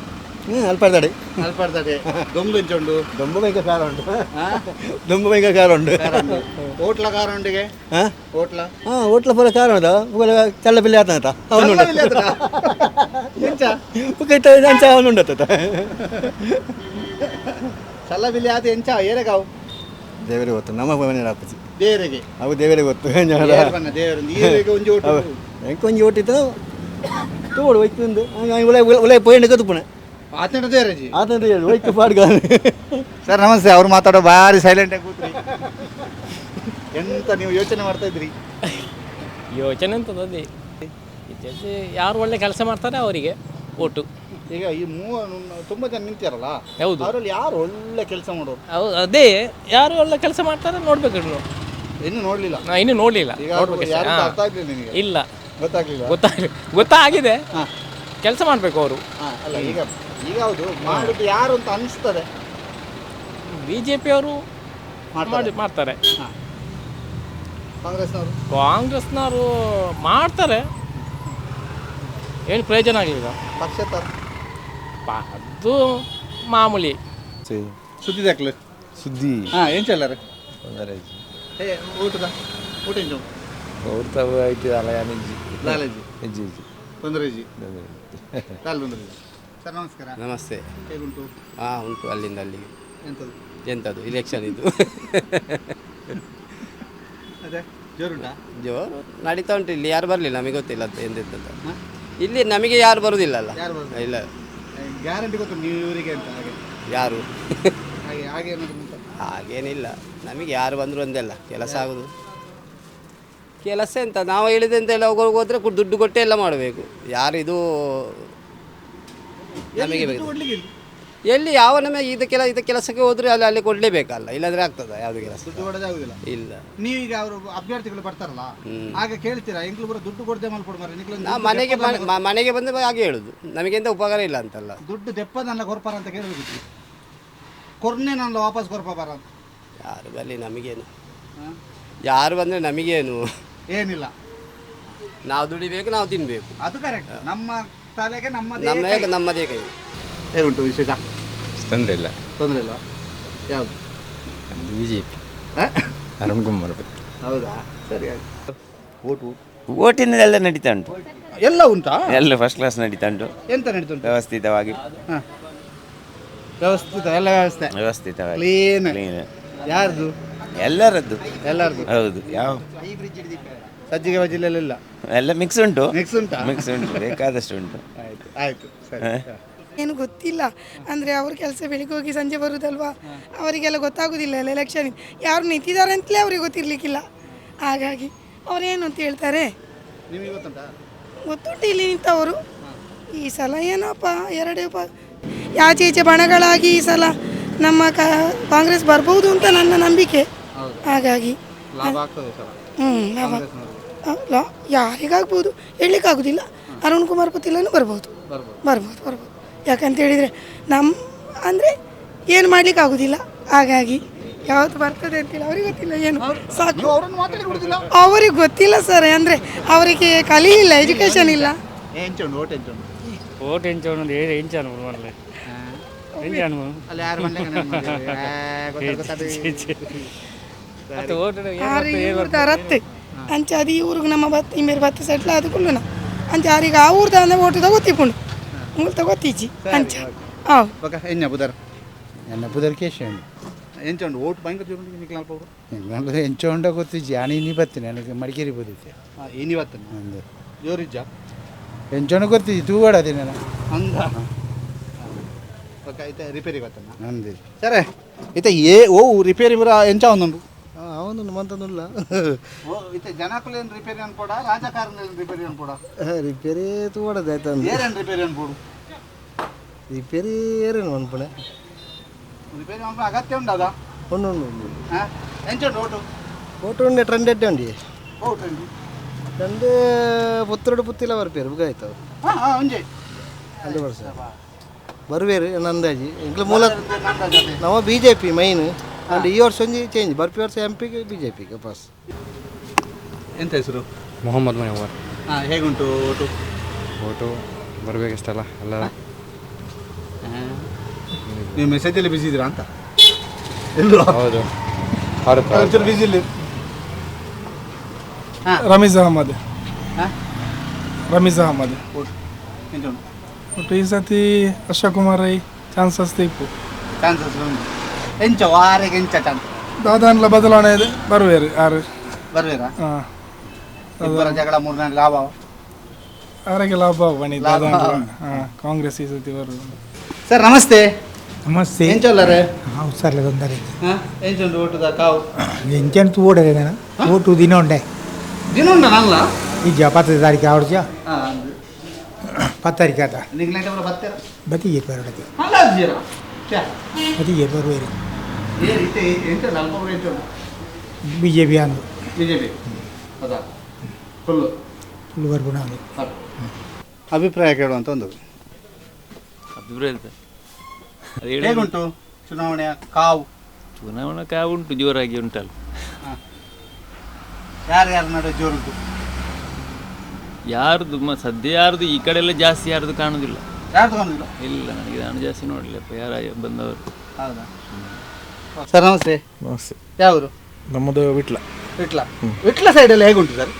ಅಲ್ಪಾಡ್ದಾಡಿ ದೊಂಬು ಎಂಚುಂಡು. ದೊಂಬು ಬೈಕ ಕಾರ ಉಂಟು. ದೊಂಬು ಬೈಕ ಕಾರ ಉಂಟು. ಹೋಟ್ಲ ಕಾರ ಉಂಡಿಗೆ ಹೋಟ್ಲ ಹೋಟ್ಲ ಪೂರ ಕಾರ ಉಂಟು. ಚಲ್ಲ ಬಿಲ್ಲಿ ಆತ ಅವನು ಅವನು ಉಂಟ ಚಲ್ಲ ಬಿಲ್ಲಿ ಆತ ಎಂಚ ಏರೆಗಾವು ದೇವರಿಗೆ ಗೊತ್ತು. ನಮ್ಮ ಮನೆ ಅಪ್ಪಚ್ಚಿ ದೇವರಿಗೆ ಅವು ದೇವರಿಗೆ ಗೊತ್ತು. ಎಂಕೊಂಜಿ ಓಟಿತ್ತು ತೋಡು ಹೋಯ್ತು ಉಲೈ ಪೋಯಿಂಟ್ ಕದುಪುಣೆ ಸರ್ ನಮಸ್ತೆ. ಅವ್ರು ಮಾತಾಡೋ ಭಾರಿ ಸೈಲೆಂಟ್ ಆಗಿ ಕೂತ್ರಿ. ಎಂತ ನೀವು ಯೋಚನೆ ಮಾಡ್ತಾ ಇದ್ರಿ? ಯೋಚನೆ ಅಂತದ ಅದೇ ಯಾರು ಒಳ್ಳೆ ಕೆಲಸ ಮಾಡ್ತಾರೆ ಅವರಿಗೆ ಓಟು. ಈಗ ಈ ತುಂಬಾ ಜನ ನಿಂತಿರಲ್ಲ, ಹೌದು, ಅವರಲ್ಲಿ ಯಾರು ಒಳ್ಳೆ ಕೆಲಸ ಮಾಡೋರು? ಅದೇ ಯಾರು ಒಳ್ಳೆ ಕೆಲಸ ಮಾಡ್ತಾರೆ ನೋಡ್ಬೇಕು. ಇನ್ನು ನೋಡ್ಲಿಲ್ಲ, ಇನ್ನು ನೋಡ್ಲಿಲ್ಲ. ಅರ್ಥ ಆಗ್ಲಿಲ್ಲ ನಿಮಗೆ? ಇಲ್ಲ, ಗೊತ್ತಾಗ್ಲಿಲ್ಲ. ಗೊತ್ತಾಗಿದೆ, ಕೆಲಸ ಮಾಡ್ಬೇಕು ಅವರು. ಅಲ್ಲ ಈಗ ಈಗ ಹೌದು ಮಾಡುದು ಯಾರು ಅಂತ ಅನಿಸ್ತದೆ. ಬಿಜೆಪಿ ಅವರು ಮಾಡ್ತಾರೆ, ಕಾಂಗ್ರೆಸ್ನವರು ಮಾಡ್ತಾರೆ, ಏನು ಪ್ರಯೋಜನ ಆಗಲಿಲ್ಲ. ಪಕ್ಷೇತರ ಅದು ಮಾಮೂಲಿ ಸುದ್ದಿ ದಾಖಲೆ ಸುದ್ದಿ. ಏನ್ ಚೆಲ್ಲರೆ ಊಟದ ಊಟ ಎಂಚು ಊಟ ಐತಿ ಲಾಲೇಜಿ ತೊಂದರೆಜಿ ಸರ್ ನಮಸ್ಕಾರ. ನಮಸ್ತೆ. ಹೇಗುಂಟು? ಉಂಟು ಅಲ್ಲಿಂದ ಅಲ್ಲಿಗೆ. ಎಂಥದ್ದು ಇಲೆಕ್ಷನ್ ಇದು ಅದೇ ಜೋರುಂಟಾ? ಜೋರು ನಡೀತಾ ಉಂಟು. ಇಲ್ಲಿ ಯಾರು ಬರಲಿಲ್ಲ, ನಮಗೆ ಗೊತ್ತಿಲ್ಲ ಅಂತ ಎಂತೆಂತ. ಇಲ್ಲಿ ನಮಗೆ ಯಾರು ಬರುವುದಿಲ್ಲ ಅಲ್ಲ. ಇಲ್ಲ, ಗ್ಯಾರಂಟಿ ಗೊತ್ತು ನೀವು ಇವರಿಗೆ ಅಂತ. ಹಾಗೆ ಯಾರು ಹಾಗೇನಿಲ್ಲ, ನಮಗೆ ಯಾರು ಬಂದರು ಒಂದೆಲ್ಲ ಕೆಲಸ ಆಗೋದು. ಕೆಲಸ ಎಂತ ನಾವು ಹೇಳಿದೆ ಅಂತ ಎಲ್ಲ ಹೋದ್ರೆ ದುಡ್ಡು ಕೊಟ್ಟೆ ಎಲ್ಲ ಮಾಡಬೇಕು. ಯಾರು ಇದು ನಮಗೆ ಎಲ್ಲಿ ಯಾವ ನಮಗೆ ಇದು ಕೆಲಸಕ್ಕೆ ಹೋದ್ರೆ ಅಲ್ಲಿ ಕೊಡಲೇಬೇಕಲ್ಲ, ಇಲ್ಲಾಂದ್ರೆ ಆಗ್ತದ ಯಾವುದು ಕೆಲಸ? ಇಲ್ಲ. ನೀವೀಗ ಅವರು ಅಭ್ಯರ್ಥಿಗಳು ಬರ್ತಾರಲ್ಲ, ಆಗ ಕೇಳ್ತೀರಾ ಎಂಕ್ಲು ಬರೋ ದುಡ್ಡು ಕೊಡದೆ ಮಾಡ್ಕೊಡ್ಮಾರೆ? ನಾವು ಮನೆಗೆ ಬಂದು ಹಾಗೆ ಹೇಳುದು, ನಮಗೆಂತ ಉಪಕಾರ ಇಲ್ಲ ಅಂತಲ್ಲ. ದುಡ್ಡು ದೆಪ್ಪ ನನ್ನ ಕೊರ್ಪಾರ ಅಂತ ಕೇಳಬೇಕಿತ್ತು. ಕೊರ್ನೆ ನನ್ನ ವಾಪಸ್ ಕೊರ್ಪಾರ ಅಂತ ಯಾರು ಬರಲಿ ನಮಗೇನು, ಯಾರು ಬಂದರೆ ನಮಗೇನು ಏನಿಲ್ಲ. ನಾವು ದುಡಿಬೇಕು, ನಾವು ತಿನ್ನಬೇಕು. ಅದು ಕರೆಕ್ಟ್. ನಮ್ಮ ತಲೆಗೆ ನಮ್ಮದೇ ಕೈ. ಏನುಂಟು ವಿಶೇಷ? ತೊಂದರೆ ಇಲ್ಲ. ತೊಂದರೆ ಇಲ್ಲ. ಯಾವುದು? ಬಿಜೆಪಿ ಅರುಣ್ ಕುಮಾರ್. ಹೌದಾ? ಸರಿ. ಓಟಿನದೆಲ್ಲ ನಡೀತಾ ಉಂಟು. ಎಲ್ಲ ಉಂಟಾ? ಎಲ್ಲ ಫಸ್ಟ್ ಕ್ಲಾಸ್ ನಡೀತಾ ಉಂಟು. ಎಂತ ನಡೀತಾ ಉಂಟು? ವ್ಯವಸ್ಥಿತವಾಗಿ. ವ್ಯವಸ್ಥಿತ ಎಲ್ಲ ವ್ಯವಸ್ಥಿತವಾಗಿ. ಕ್ಲೀನ್. ಯಾರ್ದು? ಎಲ್ಲರದ್ದು ಎಲ್ಲರದ್ದು ಹೌದು. ಯಾವ ಸಜ್ಜಿಗೆ ಬಜ್ಜಿಲೆಲ್ಲ ಎಲ್ಲ ಮಿಕ್ಸ್ ಉಂಟು. ಮಿಕ್ಸ್ ಉಂಟಾ? ಮಿಕ್ಸ್ ಉಂಟು, ಬೇಕಾದಷ್ಟು ಉಂಟು. ಆಯ್ತು ಸರಿ. ಏನು ಗೊತ್ತಿಲ್ಲ ಅಂದರೆ ಅವ್ರ ಕೆಲಸ ಬೆಳಿಗ್ಗೆ ಹೋಗಿ ಸಂಜೆ ಬರುವುದಲ್ವಾ, ಅವರಿಗೆಲ್ಲ ಗೊತ್ತಾಗೋದಿಲ್ಲ ಅಲ್ಲ ಎಲೆಕ್ಷನ್ ಯಾರು ನಿಂತಿದ್ದಾರೆ ಅಂತಲೇ ಅವ್ರಿಗೆ ಗೊತ್ತಿರಲಿಕ್ಕಿಲ್ಲ. ಹಾಗಾಗಿ ಅವರೇನು ಅಂತ ಹೇಳ್ತಾರೆ ನಿಮಗೆ ಗೊತ್ತುಂಟಾ? ಗೊತ್ತುಂಟು ಇಲ್ಲಿ ನಿಂತವರು. ಈ ಸಲ ಏನಪ್ಪ ಎರಡೇ ಆಚೆ ಈಚೆ ಬಣಗಳಾಗಿ ಈ ಸಲ ನಮ್ಮ ಕಾಂಗ್ರೆಸ್ ಬರ್ಬೋದು ಅಂತ ನನ್ನ ನಂಬಿಕೆ. ಹಾಗಾಗಿ ಲಾಭ ಆಗ್ತದೆ ಸರ್. ಯಾರಿಗಾಗ್ಬೋದು ಹೇಳಲಿಕ್ಕಾಗೋದಿಲ್ಲ. ಅರುಣ್ ಕುಮಾರ್ ಪುತ್ತಿಲನು ಬರ್ಬೋದು. ಯಾಕಂತ ಹೇಳಿದರೆ ಅಂದರೆ ಏನು ಮಾಡ್ಲಿಕ್ಕೆ ಆಗೋದಿಲ್ಲ. ಹಾಗಾಗಿ ಯಾವತ್ತು ಬರ್ತದೆ ಅಂತಿಲ್ಲ, ಅವ್ರಿಗೆ ಗೊತ್ತಿಲ್ಲ ಏನು ಸಾಕು. ಅವ್ರಿಗೆ ಗೊತ್ತಿಲ್ಲ ಸರ್, ಅಂದರೆ ಅವರಿಗೆ ಕಲೀಲಿಲ್ಲ, ಎಜುಕೇಷನ್ ಇಲ್ಲ. ಓಟ್ ಎಂಚೋಣ ಎಂಚಾನು ಮರಲೆ ಎಂಚಾನು ರತ್ತು ಅಂಚೆ ಅದು ಈ ಊರಿಗೆ ನಮ್ಮ ಬತ್ತು ಇಮೇರು ಬತ್ತು ಸೆಟ್ಲ ಅದು ಕುಲ್ಲುನ ಅಂಚೆ ಯಾರಿಗೆ ಆ ಊರ್ದ ಅಂದ್ರೆ ಓಟು ತಗೋತಿಕೊಂಡು ಮೂಲ ತಗೋತೀಜಿ ಅಂಚೆ ಎನ್ನ ಬುಧರ್ ಎನ್ನ ಬುಧರ್ ಕೇಶ ಎಂಚೋಂಡು ಓಟ್ ಭಯಂಕರ ಜೋರು ನಿಕ್ಲಾಲ್ಪ ಅವರು ಎಂಚೋಂಡ ಗೊತ್ತಿಜ್ಜಿ ಆನೆ ಇನ್ನಿ ಬತ್ತೀನಿ ನನಗೆ ಮಡಿಕೇರಿ ಬೋದಿತ್ತೆ ಇನ್ನಿ ಬತ್ತನೆ ಅಂದು ಜೋರಿಜ್ಜ ಎಂಚೋಂಡ ಗೊತ್ತಿಜ್ಜಿ ತೂವಾಡ ಅದೇ ನಾನು ಅಂದ ಓಕೆ ಐತೆ ರಿಪೇರಿ ಬತ್ತನ ಅಂದೆ ಸరే అయితే ఓ రిపేరీ కూడా ఎంచా ఉందండు అవును మంతనుಲ್ಲ ఓ అయితే జనాకులేని రిపేరీ అన్పోడా రాజకారణి రిపేరీ అన్పోడా ರಿಪೇರಿ ತೂವಾಡದ ಆಯ್ತು ಏರೇನು ರಿಪೇರಿ ಅನ್ಬೋಡು ರಿಪೇರಿ ಏರೇನು ಅನ್ಪಣೆ ರಿಪೇರಿ ಅನ್ಪ ಅಗತ್ಯ ಉಂಡದ ಉಂಡು ಎಂಚುಂಡು ಓಟು ಓಟು ಉಂಡೆ ಟ್ರೆಂಡ್ ಎಡ್ಡೆ ಉಂಡಿ ಓ ಟ್ರೆಂಡ್ ಟ್ರೆಂಡ್ ಪುತ್ತರೋಡು ಪುತ್ತಿಲ್ಲ ಬರ್ಪೇರು ಬುಗಾಯ್ತು ಒಂಜೆ 100% ಬರುವೇರು ನಂದಾಜಿ ಇಂಗ್ಲ ಮೂಲ ನಾವು BJP ಮೈನ್ ಅಂಡ್ ಈ ವರ್ಷ ಒಂಜಿ ಚೇಂಜ್ ಬರ್ಪಿ ವರ್ಷ MP BJPಗೆ ಪಾಸ್. ಎಂತ ಹೆಸರು? ಮೊಹಮ್ಮದ್ ಮೈವರ್. ಹೇಗುಂಟು ಓಟು? ಓಟು ಬರಬೇಕಷ್ಟಲ್ಲ ಎಲ್ಲ. ನೀವು ಮೆಸೇಜಲ್ಲಿ ಬಿಸಿ ಇದ್ದೀರಾ ಅಂತ? ಇಲ್ಲ ಹೌದು ಒಂಚೂರು ಬಿಸಿ ಇಲ್ಲಿ. ರಮೀಜ್ ಅಹಮದ್. ರಮೀಜ್ ಅಹಮದ್ ಎಂಚುಂಟು ಒಟ್ಟು ಈ ಸತಿ ಅಶೋಕ್ ಕುಮಾರ್ ರೈ ಚಾನ್ಸಸ್ ತೆಪ್ಪು ಚಾನ್ಸಸ್ ಎಂಚ ವಾರಿಗೆ ಎಂಚ ಚಾನ್ಸ್ ದಾದಾನ್ಲ ಬದಲಾವಣೆ ಇದೆ ಬರುವೇರು ಯಾರು ಬರುವೇರಾ? ಇಬ್ಬರ ಜಗಳ ಮೂರ್ನಾಲ್ಕು ಲಾಭ ಅವರಿಗೆ ಲಾಭ ಬನ್ನಿ ದಾದಾನ್ಲ ಕಾಂಗ್ರೆಸ್ ಈ ಸತಿ ಬರುವುದು. ಸರ್ ನಮಸ್ತೆ. ನಮಸ್ತೆ. ಎಂಚೊಲ್ಲರೆ ಅವಸರಲೆ ತೊಂದರೆ ಎಂಚುಂಟು ಓಟುದ ಕಾವು ಎಂಚಂತ ಓಡದೆ ನಾನು ಓಟು ದಿನ ಉಂಡೆ ನಲ್ಲ ಈಗ 10 ತಾರೀಕು ಆವಡ್ಚ 10 ತಾರೀಕು ಆತ ನಿಗ್ಲೆಂಟ್ ಅವರ ಬತ್ತರ ಬತ್ತಿಗೆ ಬರೋಡಕ್ಕೆ ಅಲ್ಲ ಜೀರ ಛೆ ಬತ್ತಿಗೆ ಬರುವೇರಿ ಏ ರೀತಿ ಎಂತ ಸ್ವಲ್ಪ ಎಂತ BJP ಅಂದು BJP ಅದಾ ಫುಲ್ಲು ಬರ್ಬೋಣ ಅದು ಅಭಿಪ್ರಾಯ ಕೇಳುವಂತ ಒಂದು ಅಭಿಪ್ರಾಯ ಹೇಗುಂಟು ಚುನಾವಣೆಯ ಕಾವು? ಚುನಾವಣಾ ಕಾವು ಉಂಟು, ಜೋರಾಗಿ ಉಂಟಲ್ಲ. ಯಾರ್ಯಾರ ನಡುವೆ ಜೋರುಂಟು? ಯಾರ್ದು ಸದ್ಯ ಯಾರ್ದು ಈ ಕಡೆ ಎಲ್ಲ ಜಾಸ್ತಿ ಯಾರ್ದು ಕಾಣುದಿಲ್ಲ. ಯಾರ್ದು ಕಾಣುದಿಲ್ಲ? ಇಲ್ಲ, ನನಗೆ ನಾನು ಜಾಸ್ತಿ ನೋಡಲಿಲ್ಲಪ್ಪ ಯಾರ ಬಂದವರು. ಹೌದಾ? ಸರ್ ನಮಸ್ತೆ. ನಮಸ್ತೆ. ಯಾವರು? ನಮ್ಮದು ವಿಟ್ಲ. ವಿಟ್ಲ ವಿಟ್ಲ ಸೈಡಲ್ಲಿ ಹೇಗುಂಟು ಸರ್?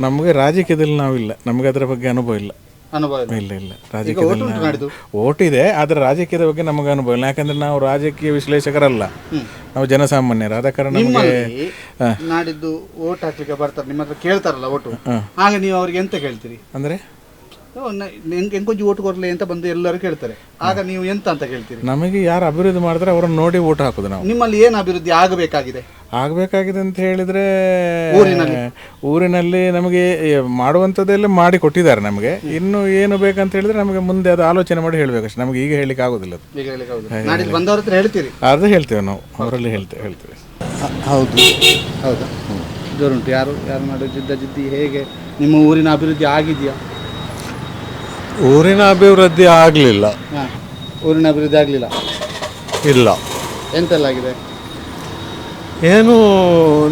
ನಮಗೆ ರಾಜಕೀಯದಲ್ಲಿ ನಾವಿಲ್ಲ, ನಮಗೆ ಅದರ ಬಗ್ಗೆ ಅನುಭವ ಇಲ್ಲ. ಅನುಭವ ಇಲ್ಲ ರಾಜಕೀಯದಲ್ಲಿ ಓಟ್ ಇದೆ, ಆದರೆ ರಾಜಕೀಯದ ಬಗ್ಗೆ ನಮಗೆ ಅನುಭವ ಇಲ್ಲ. ಯಾಕಂದ್ರೆ ನಾವು ರಾಜಕೀಯ ವಿಶ್ಲೇಷಕರಲ್ಲ, ನಾವು ಜನಸಾಮಾನ್ಯರು. ಆದ ಕಾರಣ ನಮಗೆ ನಾಡಿದ್ದು ಓಟ್ ಹಾಕ್ಲಿಕ್ಕೆ ಬರ್ತಾರೆ, ನಿಮ್ಮ ಹತ್ರ ಕೇಳ್ತಾರಲ್ಲ ಓಟು, ಹಾಗೆ ನೀವು ಅವ್ರಿಗೆ ಎಂತ ಕೇಳ್ತೀರಿ? ಅಂದರೆ ಹೆಂಗೊಂಜಿ ಓಟ್ ಕೊಡ್ಲಿ ಅಂತ ಬಂದು ಎಲ್ಲರೂ ಕೇಳ್ತಾರೆ, ಆಗ ನೀವು ಎಂತ ಅಂತ ಕೇಳ್ತೀರಿ? ನಮಗೆ ಯಾರು ಅಭಿವೃದ್ಧಿ ಮಾಡಿದ್ರೆ ಅವರನ್ನು ನೋಡಿ ಓಟ್ ಹಾಕೋದು ನಾವು. ನಿಮ್ಮಲ್ಲಿ ಏನು ಅಭಿವೃದ್ಧಿ ಆಗಬೇಕಾಗಿದೆ ಅಂತ ಹೇಳಿದ್ರೆ ಊರಿನಲ್ಲಿ ನಮಗೆ ಮಾಡುವಂಥದ್ದೆಲ್ಲ ಮಾಡಿ ಕೊಟ್ಟಿದ್ದಾರೆ ನಮಗೆ. ಇನ್ನು ಏನು ಬೇಕಂತ ಹೇಳಿದ್ರೆ ನಮಗೆ ಮುಂದೆ ಅದು ಆಲೋಚನೆ ಮಾಡಿ ಹೇಳಬೇಕಷ್ಟೇ, ನಮಗೆ ಈಗ ಹೇಳಲಿಕ್ಕೆ ಆಗೋದಿಲ್ಲ. ಬಂದವ್ರ ಹತ್ರ ಹೇಳ್ತೀರಿ? ಅದು ಹೇಳ್ತೇವೆ ನಾವು, ಅವರಲ್ಲಿ ಹೇಳ್ತೇವೆ. ಹೌದು ಹೌದಾ? ಜೋರುಂಟು. ಯಾರು ನಡುವೆ ಜಿದ್ದಿ ಹೇಗೆ? ನಿಮ್ಮ ಊರಿನ ಅಭಿವೃದ್ಧಿ ಆಗಿದೆಯಾ? ಊರಿನ ಅಭಿವೃದ್ಧಿ ಆಗಲಿಲ್ಲ. ಊರಿನ ಅಭಿವೃದ್ಧಿ ಆಗಲಿಲ್ಲ? ಇಲ್ಲ. ಎಂತೆಲ್ಲ ಆಗಿದೆ? ಏನು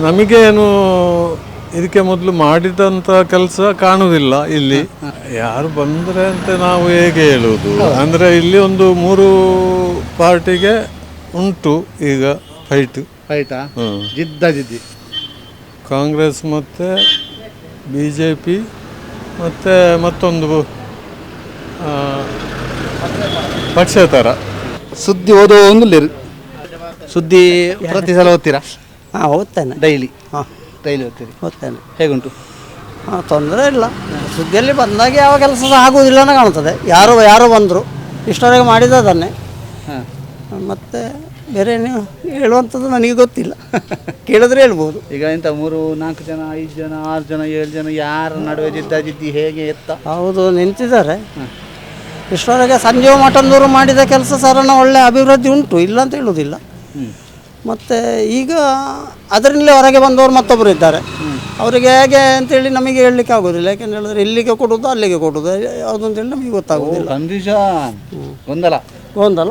ನಮಗೇನು ಇದಕ್ಕೆ ಮೊದಲು ಮಾಡಿದಂಥ ಕೆಲಸ ಕಾಣುವುದಿಲ್ಲ ಇಲ್ಲಿ. ಯಾರು ಬಂದರೆ ಅಂತ ನಾವು ಹೇಗೆ ಹೇಳುವುದು? ಅಂದರೆ ಇಲ್ಲಿ ಒಂದು 3 ಪಾರ್ಟಿಗೆ ಉಂಟು ಈಗ ಫೈಟಾ? ಜಿದ್ದಿ ಕಾಂಗ್ರೆಸ್ ಮತ್ತು BJP ಮತ್ತು ಮತ್ತೊಂದು ಪಕ್ಷೇತರ. ಸುದ್ದಿ ಓದೋ ಒಂದು ಸುದ್ದಿ ಪ್ರತಿ ಸಲ ಓದ್ತೀರಾ? ಹಾಂ ಓದ್ತೇನೆ ಡೈಲಿ ಹಾಂ ಡೈಲಿ ಓದ್ತೀರಿ? ಓದ್ತೇನೆ. ಹೇಗುಂಟು? ಹಾಂ ತೊಂದರೆ ಇಲ್ಲ. ಸುದ್ದಿಯಲ್ಲಿ ಬಂದಾಗ ಯಾವ ಕೆಲಸ ಸಹ ಆಗುವುದಿಲ್ಲ ಅಂತ ಕಾಣ್ತದೆ. ಯಾರೋ ಬಂದರು ಇಷ್ಟವರೆಗೆ ಮಾಡಿದ್ದನ್ನೇ. ಹಾಂ ಮತ್ತು ಬೇರೆ ಏನು ಹೇಳುವಂಥದ್ದು ನನಗೆ ಗೊತ್ತಿಲ್ಲ. ಕೇಳಿದ್ರೆ ಹೇಳ್ಬೋದು. ಈಗ ಇಂಥ 3, 4 ಜನ, 5 ಜನ, 6 ಜನ, 7 ಜನ ಯಾರ ನಡುವೆ ಜಿದ್ದಾಜಿದ್ದಿ ಹೇಗೆ ಎತ್ತ? ಹೌದು, ನಿಂತಿದ್ದಾರೆ. ಇಷ್ಟವರೆಗೆ ಸಂಜೀವ ಮಠಂದವರು ಮಾಡಿದ ಕೆಲಸ ಸರಣ ಒಳ್ಳೆ ಅಭಿವೃದ್ಧಿ ಉಂಟು, ಇಲ್ಲ ಅಂತ ಹೇಳುವುದಿಲ್ಲ. ಮತ್ತು ಈಗ ಅದರಿಂದಲೇ ಹೊರಗೆ ಬಂದವರು ಮತ್ತೊಬ್ಬರು ಇದ್ದಾರೆ. ಅವರಿಗೆ ಹೇಗೆ ಅಂತೇಳಿ ನಮಗೆ ಹೇಳಲಿಕ್ಕೆ ಆಗೋದಿಲ್ಲ. ಯಾಕೆಂತ ಹೇಳಿದ್ರೆ ಇಲ್ಲಿಗೆ ಕೊಡೋದು ಅಲ್ಲಿಗೆ ಕೊಡೋದು ಯಾವುದು ಅಂತೇಳಿ ನಮಗೆ ಗೊತ್ತಾಗೋದಿಲ್ಲ. ಕನ್ಫ್ಯೂಷನ್, ಗೊಂದಲ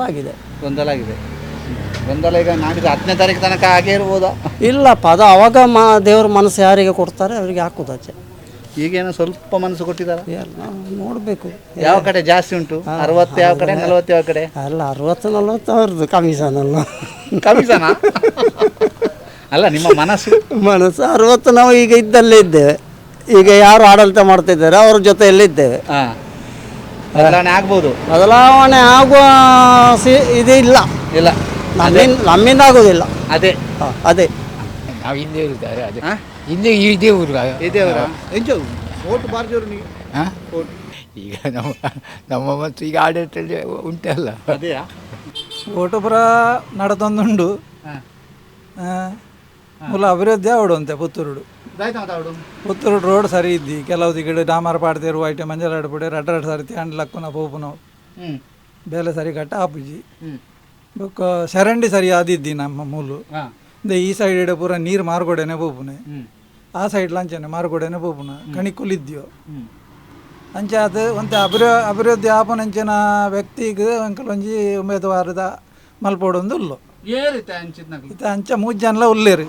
ಆಗಿದೆ. ಗೊಂದಲ ಈಗ ನಾಡಿದ್ದು 10ನೇ ತಾರೀಕು ತನಕ ಹಾಗೆ ಇರ್ಬೋದಾ? ಇಲ್ಲಪ್ಪ, ಅದು ಅವಾಗ ದೇವ್ರ ಮನಸ್ಸು ಯಾರಿಗೆ ಕೊಡ್ತಾರೆ ಅವರಿಗೆ ಹಾಕೋದು ಆಚೆ. ಈಗೇನೋ ಸ್ವಲ್ಪ ಮನಸ್ಸು ಕೊಟ್ಟಿದ್ದಾರೆ, ನೋಡಬೇಕು ಯಾವ ಕಡೆ ಜಾಸ್ತಿ ಉಂಟು. 60 ಯಾವ ಕಡೆ, 40 ಯಾವ ಕಡೆ? ಅಲ್ಲ 60-40 ಅವ್ರದ್ದು ಕಮಿಷನ್ ಅಲ್ಲ. ಕಮಿಷನಾ? ಅಲ್ಲ ನಿಮ್ಮ ಮನಸ್ಸು 60 ನಾವು ಈಗ ಇದ್ದಲ್ಲೇ ಇದ್ದೇವೆ. ಈಗ ಯಾರು ಆಡಳಿತ ಮಾಡ್ತಿದ್ದಾರೆ ಅವ್ರ ಜೊತೆಯಲ್ಲೇ ಇದ್ದೇವೆ. ಬದಲಾವಣೆ ಆಗ್ಬೋದು. ಬದಲಾವಣೆ ಆಗುವ ಇದು ಇಲ್ಲ. ನಮ್ಮಿಂದ ಆಗೋದಿಲ್ಲ. ಅದೇ ನಾವು ಹಿಂದೆ ಇರ್ತಾರೆ. ಅದೇ ಹಿಂದೆ ಇದೇ ಊರು ಓಟು ಬಾರ್ಜೋರು ನೀವು? ಈಗ ನಮ್ಮ ಮತ್ತು ಈಗ ಆಡಳಿತದಲ್ಲಿ ಉಂಟಲ್ಲ. ಅದೇಯಾ? ಓಟು ಪುರ ನಡತೊಂದುಂಡು ಮೂಲ ಅಭಿವೃದ್ಧಿ ಆವಡು ಅಂತೆ ಪುತ್ತೂರುಡು. ಪುತ್ತೂರು ರೋಡ್ ಸರಿ ಇದ್ದಿ ಕೆಲವು ದಿಗಡು ಡಾಮರ್ ಪಾಡ್ತಿರು ಐಟೆ ಮಂಜಲ್ ಆಡ್ಬಿಡೆ ರಡ್ಡ ಸರ್ತಿ ಹಂಡ್ಲಕ್ಕುನ ಪೋಪುನ ಬೇಲೆ ಸರಿ ಕಟ್ಟ ಆಪುಜಿ ಬೊಕ್ಕ ಶರಂಡಿ ಸರಿ ಆದಿದ್ದಿ ನಮ್ಮ ಮೂಲು ಈ ಸೈಡ್ ಪೂರ ನೀರು ಮಾರ್ಗೊಡೆನೆ ಪೋಪುನೆ, ಆ ಸೈಡ್ ಲಂಚನೆ ಮಾರ್ಗೊಡೆನೆ ಪೋಪುನ ಕಣಿಕುಲಿದ್ಯೋ ಅಂಚೆ ಅದು ಒಂತೆ ಅಭಿವೃದ್ಧಿ ಆಪನಂಚಿನ ವ್ಯಕ್ತಿಗೆ ಒಂಕಲೊಂಜಿ ಉಮೇದುವಾರದ ಮಲ್ಪೋಡೊಂದು ಉಲ್ಲು ಇತ್ತ ಅಂಚ 3 ಜನಲ ಉಲ್ಲೇರು.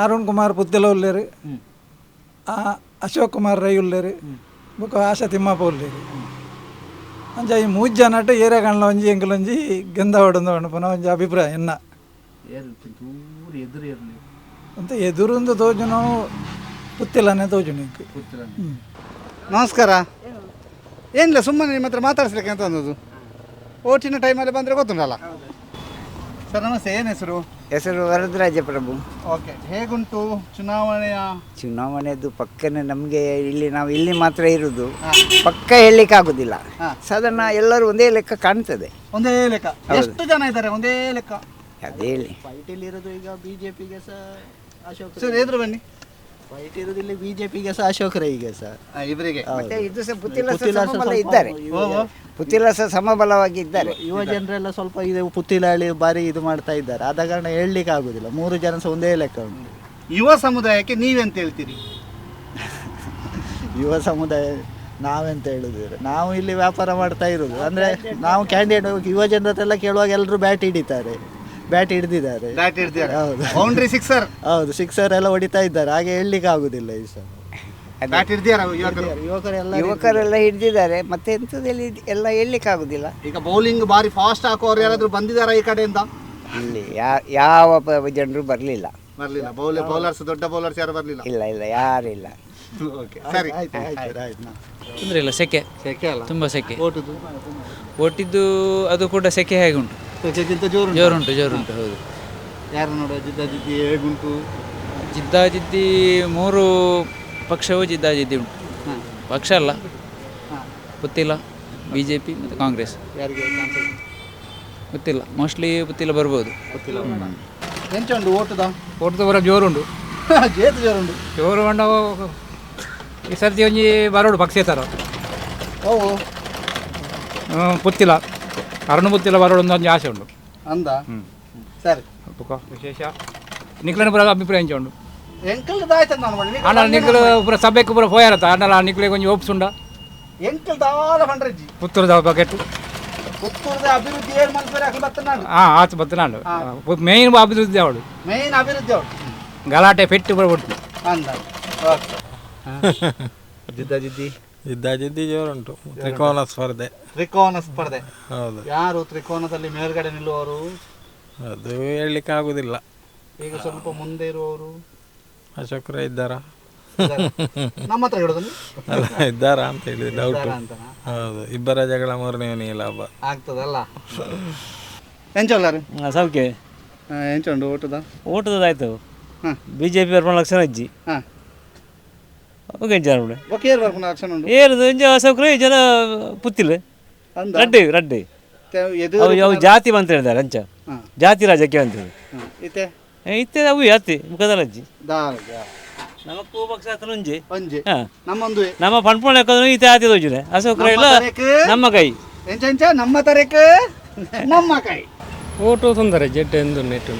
ಅರುಣ್ ಕುಮಾರ್ ಪುತ್ತಿಲ ಉಲ್ಲೇರು, ಅಶೋಕ್ ಕುಮಾರ್ ರೈ ಉಲ್ಲೇರು, ಬೊಕ್ಕ ಆಶಾ ತಿಮ್ಮಪ್ಪ ಉಲ್ಲೇರು. ಅಂಚ ಈ 3 ಜನಟ್ಟು ಏರಿಯಾ ಕಾಣಲ ಒಂಜಿ ಎಂಕಲೊಂಜಿ ಗೆಂದ ಹೊಡೊಂದು ಪುನಃ ಒಂಜಿ ಅಭಿಪ್ರಾಯ ಎನ್ನ ಅಂತ ಎದುರೊಂದು ತೋಜು ನಾವು ಪುತ್ತಿಲ್ಲನೆ ತೋಜು ನಿಂಕು. ನಮಸ್ಕಾರ. ಏನಿಲ್ಲ, ಸುಮ್ಮನೆ ನಿಮ್ಮ ಹತ್ರ ಮಾತಾಡಿಸ್ಲಿಕ್ಕೆ ಅಂತ ಅನ್ನೋದು. ಓಟಿನ ಟೈಮಲ್ಲಿ ಬಂದರೆ ಗೊತ್ತುಂಟಲ್ಲ. ಸರ್ ನಮಸ್ತೆ, ಏನು ಹೆಸರು? ಹೆಸರು ವರದರಾಜ ಪ್ರಭು. ಓಕೆ, ಹೇಗುಂಟು ಚುನಾವಣೆದು ಪಕ್ಕನೆ ನಮಗೆ ನಾವು ಇಲ್ಲಿ ಮಾತ್ರ ಇರುವುದು, ಪಕ್ಕ ಹೇಳಲಿಕ್ಕೆ ಆಗುದಿಲ್ಲ. ಸಾಧಾರಣ ಎಲ್ಲರೂ ಒಂದೇ ಲೆಕ್ಕ ಕಾಣ್ತದೆ. ಒಂದೇ ಲೆಕ್ಕ? ಎಷ್ಟು ಜನ ಇದ್ದಾರೆ ಒಂದೇ ಲೆಕ್ಕ? ಅದೇ ಹೇಳಿ ಫೈಟಲ್ಲಿ ಇರೋದು ಈಗ ಬಿಜೆಪಿಗೆ ಸಹ ಅಶೋಕ್ ಸರ್ ಎದುರು ಬನ್ನಿ. ಫೈಟ್ ಇರೋದಿಲ್ಲ ಬಿಜೆಪಿಗೆ ಸಹ ಅಶೋಕ್ ರೈಗೆ ಸಹ ಇವರಿಗೆ. ಮತ್ತೆ ಇದು ಸಹ ಪುತ್ತಿಲ ಸಮಬಲ ಇದ್ದಾರೆ, ಪುತ್ತಿಲ ಸಹ ಸಮಬಲವಾಗಿ ಇದ್ದಾರೆ. ಯುವ ಜನರೆಲ್ಲ ಸ್ವಲ್ಪ ಇದು ಪುತ್ತಿಲಹಳ್ಳಿ ಬಾರಿ ಇದು ಮಾಡ್ತಾ ಇದ್ದಾರೆ. ಆದ ಕಾರಣ ಹೇಳಲಿಕ್ಕೆ ಆಗುದಿಲ್ಲ. 3 ಜನ ಸಹ ಒಂದೇ ಲೆಕ್ಕ ಉಂಟು. ಯುವ ಸಮುದಾಯಕ್ಕೆ ನೀವೆಂತ ಹೇಳ್ತೀರಿ? ಯುವ ಸಮುದಾಯ ನಾವೆಂತ ಹೇಳುದಿಲ್ಲ, ನಾವು ಇಲ್ಲಿ ವ್ಯಾಪಾರ ಮಾಡ್ತಾ ಇರೋದು. ಅಂದರೆ ನಾವು ಕ್ಯಾಂಡಿಡೇಟ್ ಯುವ ಜನರೆಲ್ಲ ಕೇಳುವಾಗ ಎಲ್ಲರೂ ಬ್ಯಾಟ್ ಹಿಡಿದಿದ್ದಾರೆ. ಹೌದು, ಬೌಂಡ್ರಿ ಸಿಕ್ಸರ್. ಹೌದು, ಸಿಕ್ಸರ್ ಎಲ್ಲ ಹೊಡಿತಾ ಇದ್ದಾರೆ. ಹಾಗೆ ಹೇಳಲಿಕ್ಕೆ ಆಗುದಿಲ್ಲ. ಈ ಸಲ ಯುವಕರೆಲ್ಲ ಹಿಡಿದಿದ್ದಾರೆ. ಮತ್ತೆ ಎಂಥದಲ್ಲಿ ಎಲ್ಲ ಹೇಳಲಿಕ್ಕೆ ಆಗುದಿಲ್ಲ. ಈಗ ಬೌಲಿಂಗ್ ಬಾರಿ ಫಾಸ್ಟ್ ಹಾಕೋರು ಯಾರಾದ್ರೂ ಬಂದಿದ್ದಾರಾ ಈ ಕಡೆಯಿಂದ? ಇಲ್ಲಿ ಯಾವ ಜನರು ಬರಲಿಲ್ಲ. ಬೌಲರ್ಸ್ ದೊಡ್ಡ ಬೌಲರ್ಸ್ ಯಾರು ಬರಲಿಲ್ಲ? ಇಲ್ಲ ಯಾರಿಲ್ಲ. ಸರಿ, ತೊಂದರೆ ಇಲ್ಲ. ಸೆಕೆ ಅಲ್ಲ, ತುಂಬ ಸೆಕೆ. ಓಟಿದ್ದು ಅದು ಕೂಡ ಸೆಕೆ ಹೇಗೆ ಉಂಟು? ಜೋರುಂಟು. ಹೌದು. ಯಾರು ನೋಡುವ ಜಿದ್ದಾಜಿದ್ದಿ ಹೇಗುಂಟು? ಜಿದ್ದಾಜಿದ್ದಿ 3 ಪಕ್ಷವೂ ಜಿದ್ದಾಜಿದ್ದಿ ಉಂಟು. ಪಕ್ಷ ಅಲ್ಲ, ಪುತ್ತಿಲ, BJP ಮತ್ತು ಕಾಂಗ್ರೆಸ್. ಯಾರಿಗೆ ಗೊತ್ತಿಲ್ಲ, ಮೋಸ್ಟ್ಲಿ ಪುತ್ತಿಲ ಬರ್ಬೋದು. ಎಂಚ ಉಂಟು ಓಟದ ಬರ ಜೋರುಂಡು. ಜೋರು ಉಂಡು. ಈ ಸರ್ತಿ ಒಂಜಿ ಬರೋಡು ಪಕ್ಷೇತರ ಪುತ್ತಿಲ ಅರುಣ್ ಪುತ್ತಿಲ ಬರೋಡು ಒಂದು ಆಸೆ ಉಂಟು ಅಂದ. ಸರಿ, ವಿಶೇಷ ನಿಕ್ಲನ ಪುರ ಅಭಿಪ್ರಾಯ ಎಂಚ ಉಂಡು? ಅಣ್ಣ ನಿಕ್ಲು ಪುರ ಸಭೆಗೆ ಪುರ ಹೋಯಾರತ್ತ ಅಣ್ಣ ನಿಕ್ಲಿಗೆ ಕೊಂಚ ಒಪ್ಸುಂಡ ಪುತ್ತೂರದ ಬಕೆಟ್ ಅಭಿವೃದ್ಧಿ ಏನು ಮನ್ಸೂರಿ ಆಚೆ ಬತ್ತನಾಡು ಮೇನ್ ಅಭಿವೃದ್ಧಿ ಅವಳು ಗಲಾಟೆ ಪೆಟ್ಟು ಬರ್ಬಿಡ್ತು ಅಂದ. ಜಿದ್ದಾಜಿದ್ದಿ ಜೋರುಂಟು. ತ್ರಿಕೋನ ಸ್ಪರ್ಧೆ. ಹೌದು. ಯಾರು ತ್ರಿಕೋನದಲ್ಲಿ ಮೇಲ್ಗಡೆ ನಿಲ್ಲುವವರು? ಅದು ಹೇಳಲಿಕ್ಕೆ ಆಗುದಿಲ್ಲ. ಈಗ ಸ್ವಲ್ಪ ಮುಂದೆ ಇರುವವರು ಅಶೋಕರ ಇದ್ದಾರಾ? ನಮ್ಮ ಹತ್ರ ಹೇಳೋದು ಅಲ್ಲ, ಇದ್ದಾರಾ ಅಂತ ಹೇಳಿದ್ರೆ ಡೌಟ್. ಹೌದು, ಇಬ್ಬರ ಜಗಳ 3ನೇ ಲಾಭ ಆಗ್ತದಲ್ಲ. ಎಂಚಲ್ಲಾರು ಸೌಖ್ಯ ಎಂಚುಂಡು ಓಟದ ಓಟದಾಯ್ತು ಹಾಂ ಬಿ ಜೆ ಪಿ ಬರ್ಪಣ ಲಕ್ಷಣ ಅಜ್ಜಿ ಹಾಂ ಓಕೆ ಜಾರುಡೆ ಒಕ್ಕೇರು ಬರ್ಕೊಂಡು ಲಕ್ಷಣ ಉಂಡು ಏರುದು ಇಂಜ ಸೌಕರ್ಯ ಜನ ಪುತ್ತಿಲ್ಲ ಅಂದ ರಡ್ಡಿ ರಡ್ಡಿ ಎದು ಅವು ಜಾತಿ ಅಂತ ಹೇಳಿದ್ದಾರೆ ಅಂಚ ಹಾಂ ಜಾತಿ ರಾಜಕೀಯ ಅಂತ ಹೇಳಿ ಇತ್ತೆ ಇತ್ತೆ ಅವು ಜಾತಿ ಮುಖದ ಅಜ್ಜಿ ದಾಲ್ ನಮ್ಮ ಪಕ್ಷ ಆತನ ಒಂಜಿ ಒಂಜಿ ಹಾಂ ನಮ್ಮೊಂದು ನಮ್ಮ ಪಣ್ಪಣ ಲೆಕ್ಕದ ಈತೆ ಆತಿ ತೋಜುನೆ ಅಸೌಕರ್ಯ ಇಲ್ಲ ನಮ್ಮ ಕೈ ಎಂಚ ನಮ್ಮ ತರಕ ನಮ್ಮ ಕೈ ಓಟು ತೊಂದರೆ ಜಡ್ಡೆ ಎಂದು ನೆಟ್ಟು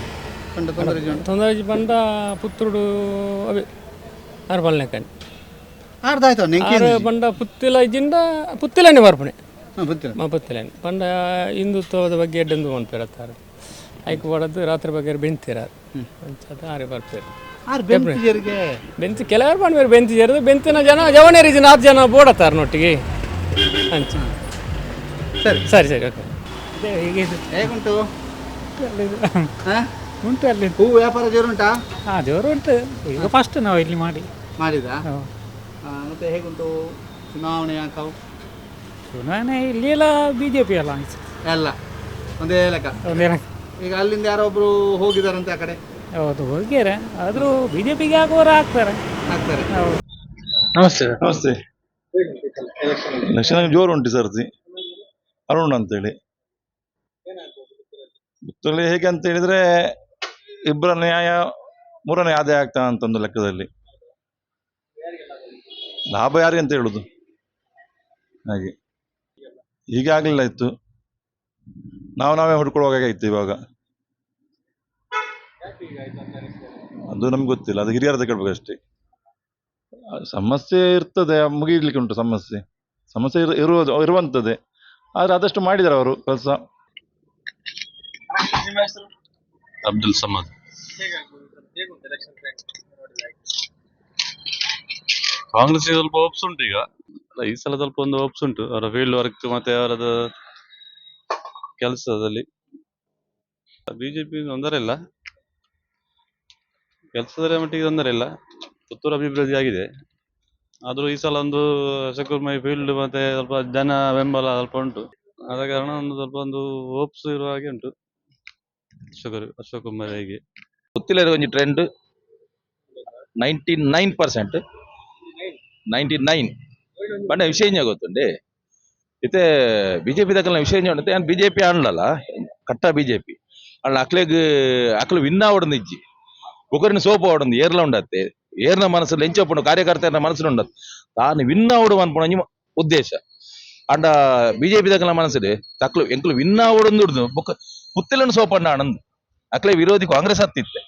ಪಂಡ ತೊಂದರೆ ಜನ ತೊಂದರೆ ಬಂದ ಪುತ್ತೂರು ಅವೇ ಆರು ಬಲ್ನೆ ಕಣ್ ಆರ್ದಾಯ್ತು ಆರು ಬಂಡ ಪುತ್ತಿಲ ಇಜ್ಜಿಂದ ಪುತ್ತಿಲನೇ ಬರ್ಪಣೆ ಗೊತ್ತಿಲ್ಲ ಪುತ್ತಿಲನೆ ಬಂಡ ಹಿಂದುತ್ವದ ಬಗ್ಗೆ ಎಡ್ಡೆಂದು ಮನ್ಪಿರತ್ತಾರೆ ಐಕ್ ಹೊಡೆದು ರಾತ್ರಿ ಬಗ್ಗೆ ಬೆಂತಿರಾರು ಅಂಚದ ಆರೆ ಬರ್ಪೇರು ಬೆಂತಿ ಕೆಲವರು ಬಂದ್ಬೇರು ಬೆಂತಿ ಸೇರಿದು ಬೆಂತಿನ ಜನ ಜವನೇರಿ 4 ಜನ ಬೋಡತ್ತಾರೆ ನೊಟ್ಟಿಗೆ ಅಂಚ ಸರಿ ಸರಿ ಸರಿ ಓಕೆ ಹೇಗುಂಟು ಉಂಟು ಅಲ್ಲಿ ಹೂ ವ್ಯಾಪಾರ ಜೋರುಂಟಾ ಹಾಂ ಜೋರು ಉಂಟು ಈಗ ಫಸ್ಟ್ ನಾವು ಇಲ್ಲಿ ಮಾಡಿದ ಮತ್ತೆ ಹೇಗುಂಟು ಚುನಾವಣೆ ಅಂಕವು ಚುನಾವಣೆ ಇಲ್ಲಿ ಎಲ್ಲ ಬಿ ಜೆ ಪಿ ಅಲ್ಲ ಎಲ್ಲ ಒಂದೇ ಲೆಕ್ಕ ಈಗ ಅಲ್ಲಿಂದ ಯಾರೊಬ್ರು ಹೋಗಿದಾರಂತೆ ಆ ಕಡೆ ಹೌದು ಹೋಗ್ಯಾರ ಆದರೂ ಬಿ ಜೆ ಪಿಗೆ ಆಗುವವರು ಆಗ್ತಾರೆ ಹೌದು ನಮಸ್ತೆ ನಮಸ್ತೆ ಎಲೆಕ್ಷನ್ ಜೋರು ಉಂಟು ಸರ್ತಿ ಅರುಣ್ ಅಂತೇಳಿ ಪುತ್ತೂರಲ್ಲಿ ಹೇಗೆ ಅಂತ ಹೇಳಿದ್ರೆ ಇಬ್ಬರ ನ್ಯಾಯ ಮೂರನೇ ಆದಾಯ ಆಗ್ತಾ ಅಂತ ಒಂದು ಲೆಕ್ಕದಲ್ಲಿ ಲಾಭ ಯಾರಿಗೆ ಅಂತ ಹೇಳುದು ಹಾಗೆ ಹೀಗೆ ಆಗ್ಲಿಲ್ಲ ಇತ್ತು ನಾವೇ ಹೊಡ್ಕೊಳ್ಳುವಾಗ ಇತ್ತು ಇವಾಗ ಅದು ನಮ್ಗೆ ಗೊತ್ತಿಲ್ಲ ಅದು ಹಿರಿಯರದ ಕೇಳ್ಬೇಕಷ್ಟೇ ಸಮಸ್ಯೆ ಇರ್ತದೆ ಮುಗಿಲಿಕ್ಕೆ ಉಂಟು ಸಮಸ್ಯೆ ಇರುವಂಥದ್ದೇ ಆದರೆ ಆದಷ್ಟು ಮಾಡಿದ್ದಾರೆ ಅವರು ಕೆಲಸ ಅಬ್ದುಲ್ ಸಮದ್ ಕಾಂಗ್ರೆಸ್ ಸ್ವಲ್ಪ ಹೋಪ್ಸ್ ಉಂಟು ಈಗ ಈ ಸಲ ಸ್ವಲ್ಪ ಒಂದು ಹೋಪ್ಸ್ ಉಂಟು ಅವರ ಫೀಲ್ಡ್ ವರ್ಕ್ ಮತ್ತೆ ಅವರದ್ದು ಕೆಲಸದಲ್ಲಿ ಬಿಜೆಪಿ ತೊಂದರೆ ಇಲ್ಲ ಕೆಲಸದ ಮಟ್ಟಿಗೆ ತೊಂದರೆ ಇಲ್ಲ ಪುತ್ತೂರು ಅಭಿವೃದ್ಧಿ ಆಗಿದೆ ಆದರೂ ಈ ಸಲ ಒಂದು ಸೆಕ್ಯೂರ್ ಫೀಲ್ಡ್ ಮತ್ತೆ ಸ್ವಲ್ಪ ಜನ ಬೆಂಬಲ ಸ್ವಲ್ಪ ಉಂಟು ಆದ ಕಾರಣ ಒಂದು ಹೋಪ್ಸ್ ಇರುವ ಹಾಗೆ ಉಂಟು ಅಶೋಕ್ ಕುಮಾರ್ ಹೇಗೆ ಗೊತ್ತಿಲ್ಲ ಒಂದು ಟ್ರೆಂಡ್ 99% 99 ಬಣ್ಣ ವಿಷಯ ಗೊತ್ತುಂಡೆ ಇತ್ತೆ ಬಿಜೆಪಿ ದಕ್ಕಲ ವಿಷಯ ಉಂಟು ಏನು ಬಿಜೆಪಿ ಆಣಲ್ಲ ಕಟ್ಟ ಬಿಜೆಪಿ ಅಲ್ಲ ಅಕ್ಲು ವಿನ್ ಆವಡೊಂದು ಇಜ್ಜಿ ಒಕ್ಕರಿನ ಸೋಪ ಆವಡೊಂದು ಏರ್ಲ ಉಂಡತ್ತೆ ಏರ್ನ ಮನಸ್ಸಲ್ಲಿ ಎಂಚಪ್ಪುಂಡು ಕಾರ್ಯಕರ್ತರ ಮನಸ್ಸಲ್ಲಿ ಉಂಡತ್ತೆ ತಾನು ವಿನ್ ಆವಡು ಅನ್ಪುಣ ಉದ್ದೇಶ ಅಂಡ ಬಿಜೆಪಿ ದಕ್ಕಲ ಮನಸ್ಸಲ್ಲಿ ತಕ್ಲು ಎಂಕ್ಲು ವಿನ್ ಆವಡೊಂದು ಹಿಡ್ದು ಬೊಕ್ಕ ಪುತ್ತಲನ್ನು ಸೋಪಣ್ಣ ಆನಂದ್ ಅಕ್ಲೆ ವಿರೋಧಿ ಕಾಂಗ್ರೆಸ್ ಹತ್ತಿತ್ತೆ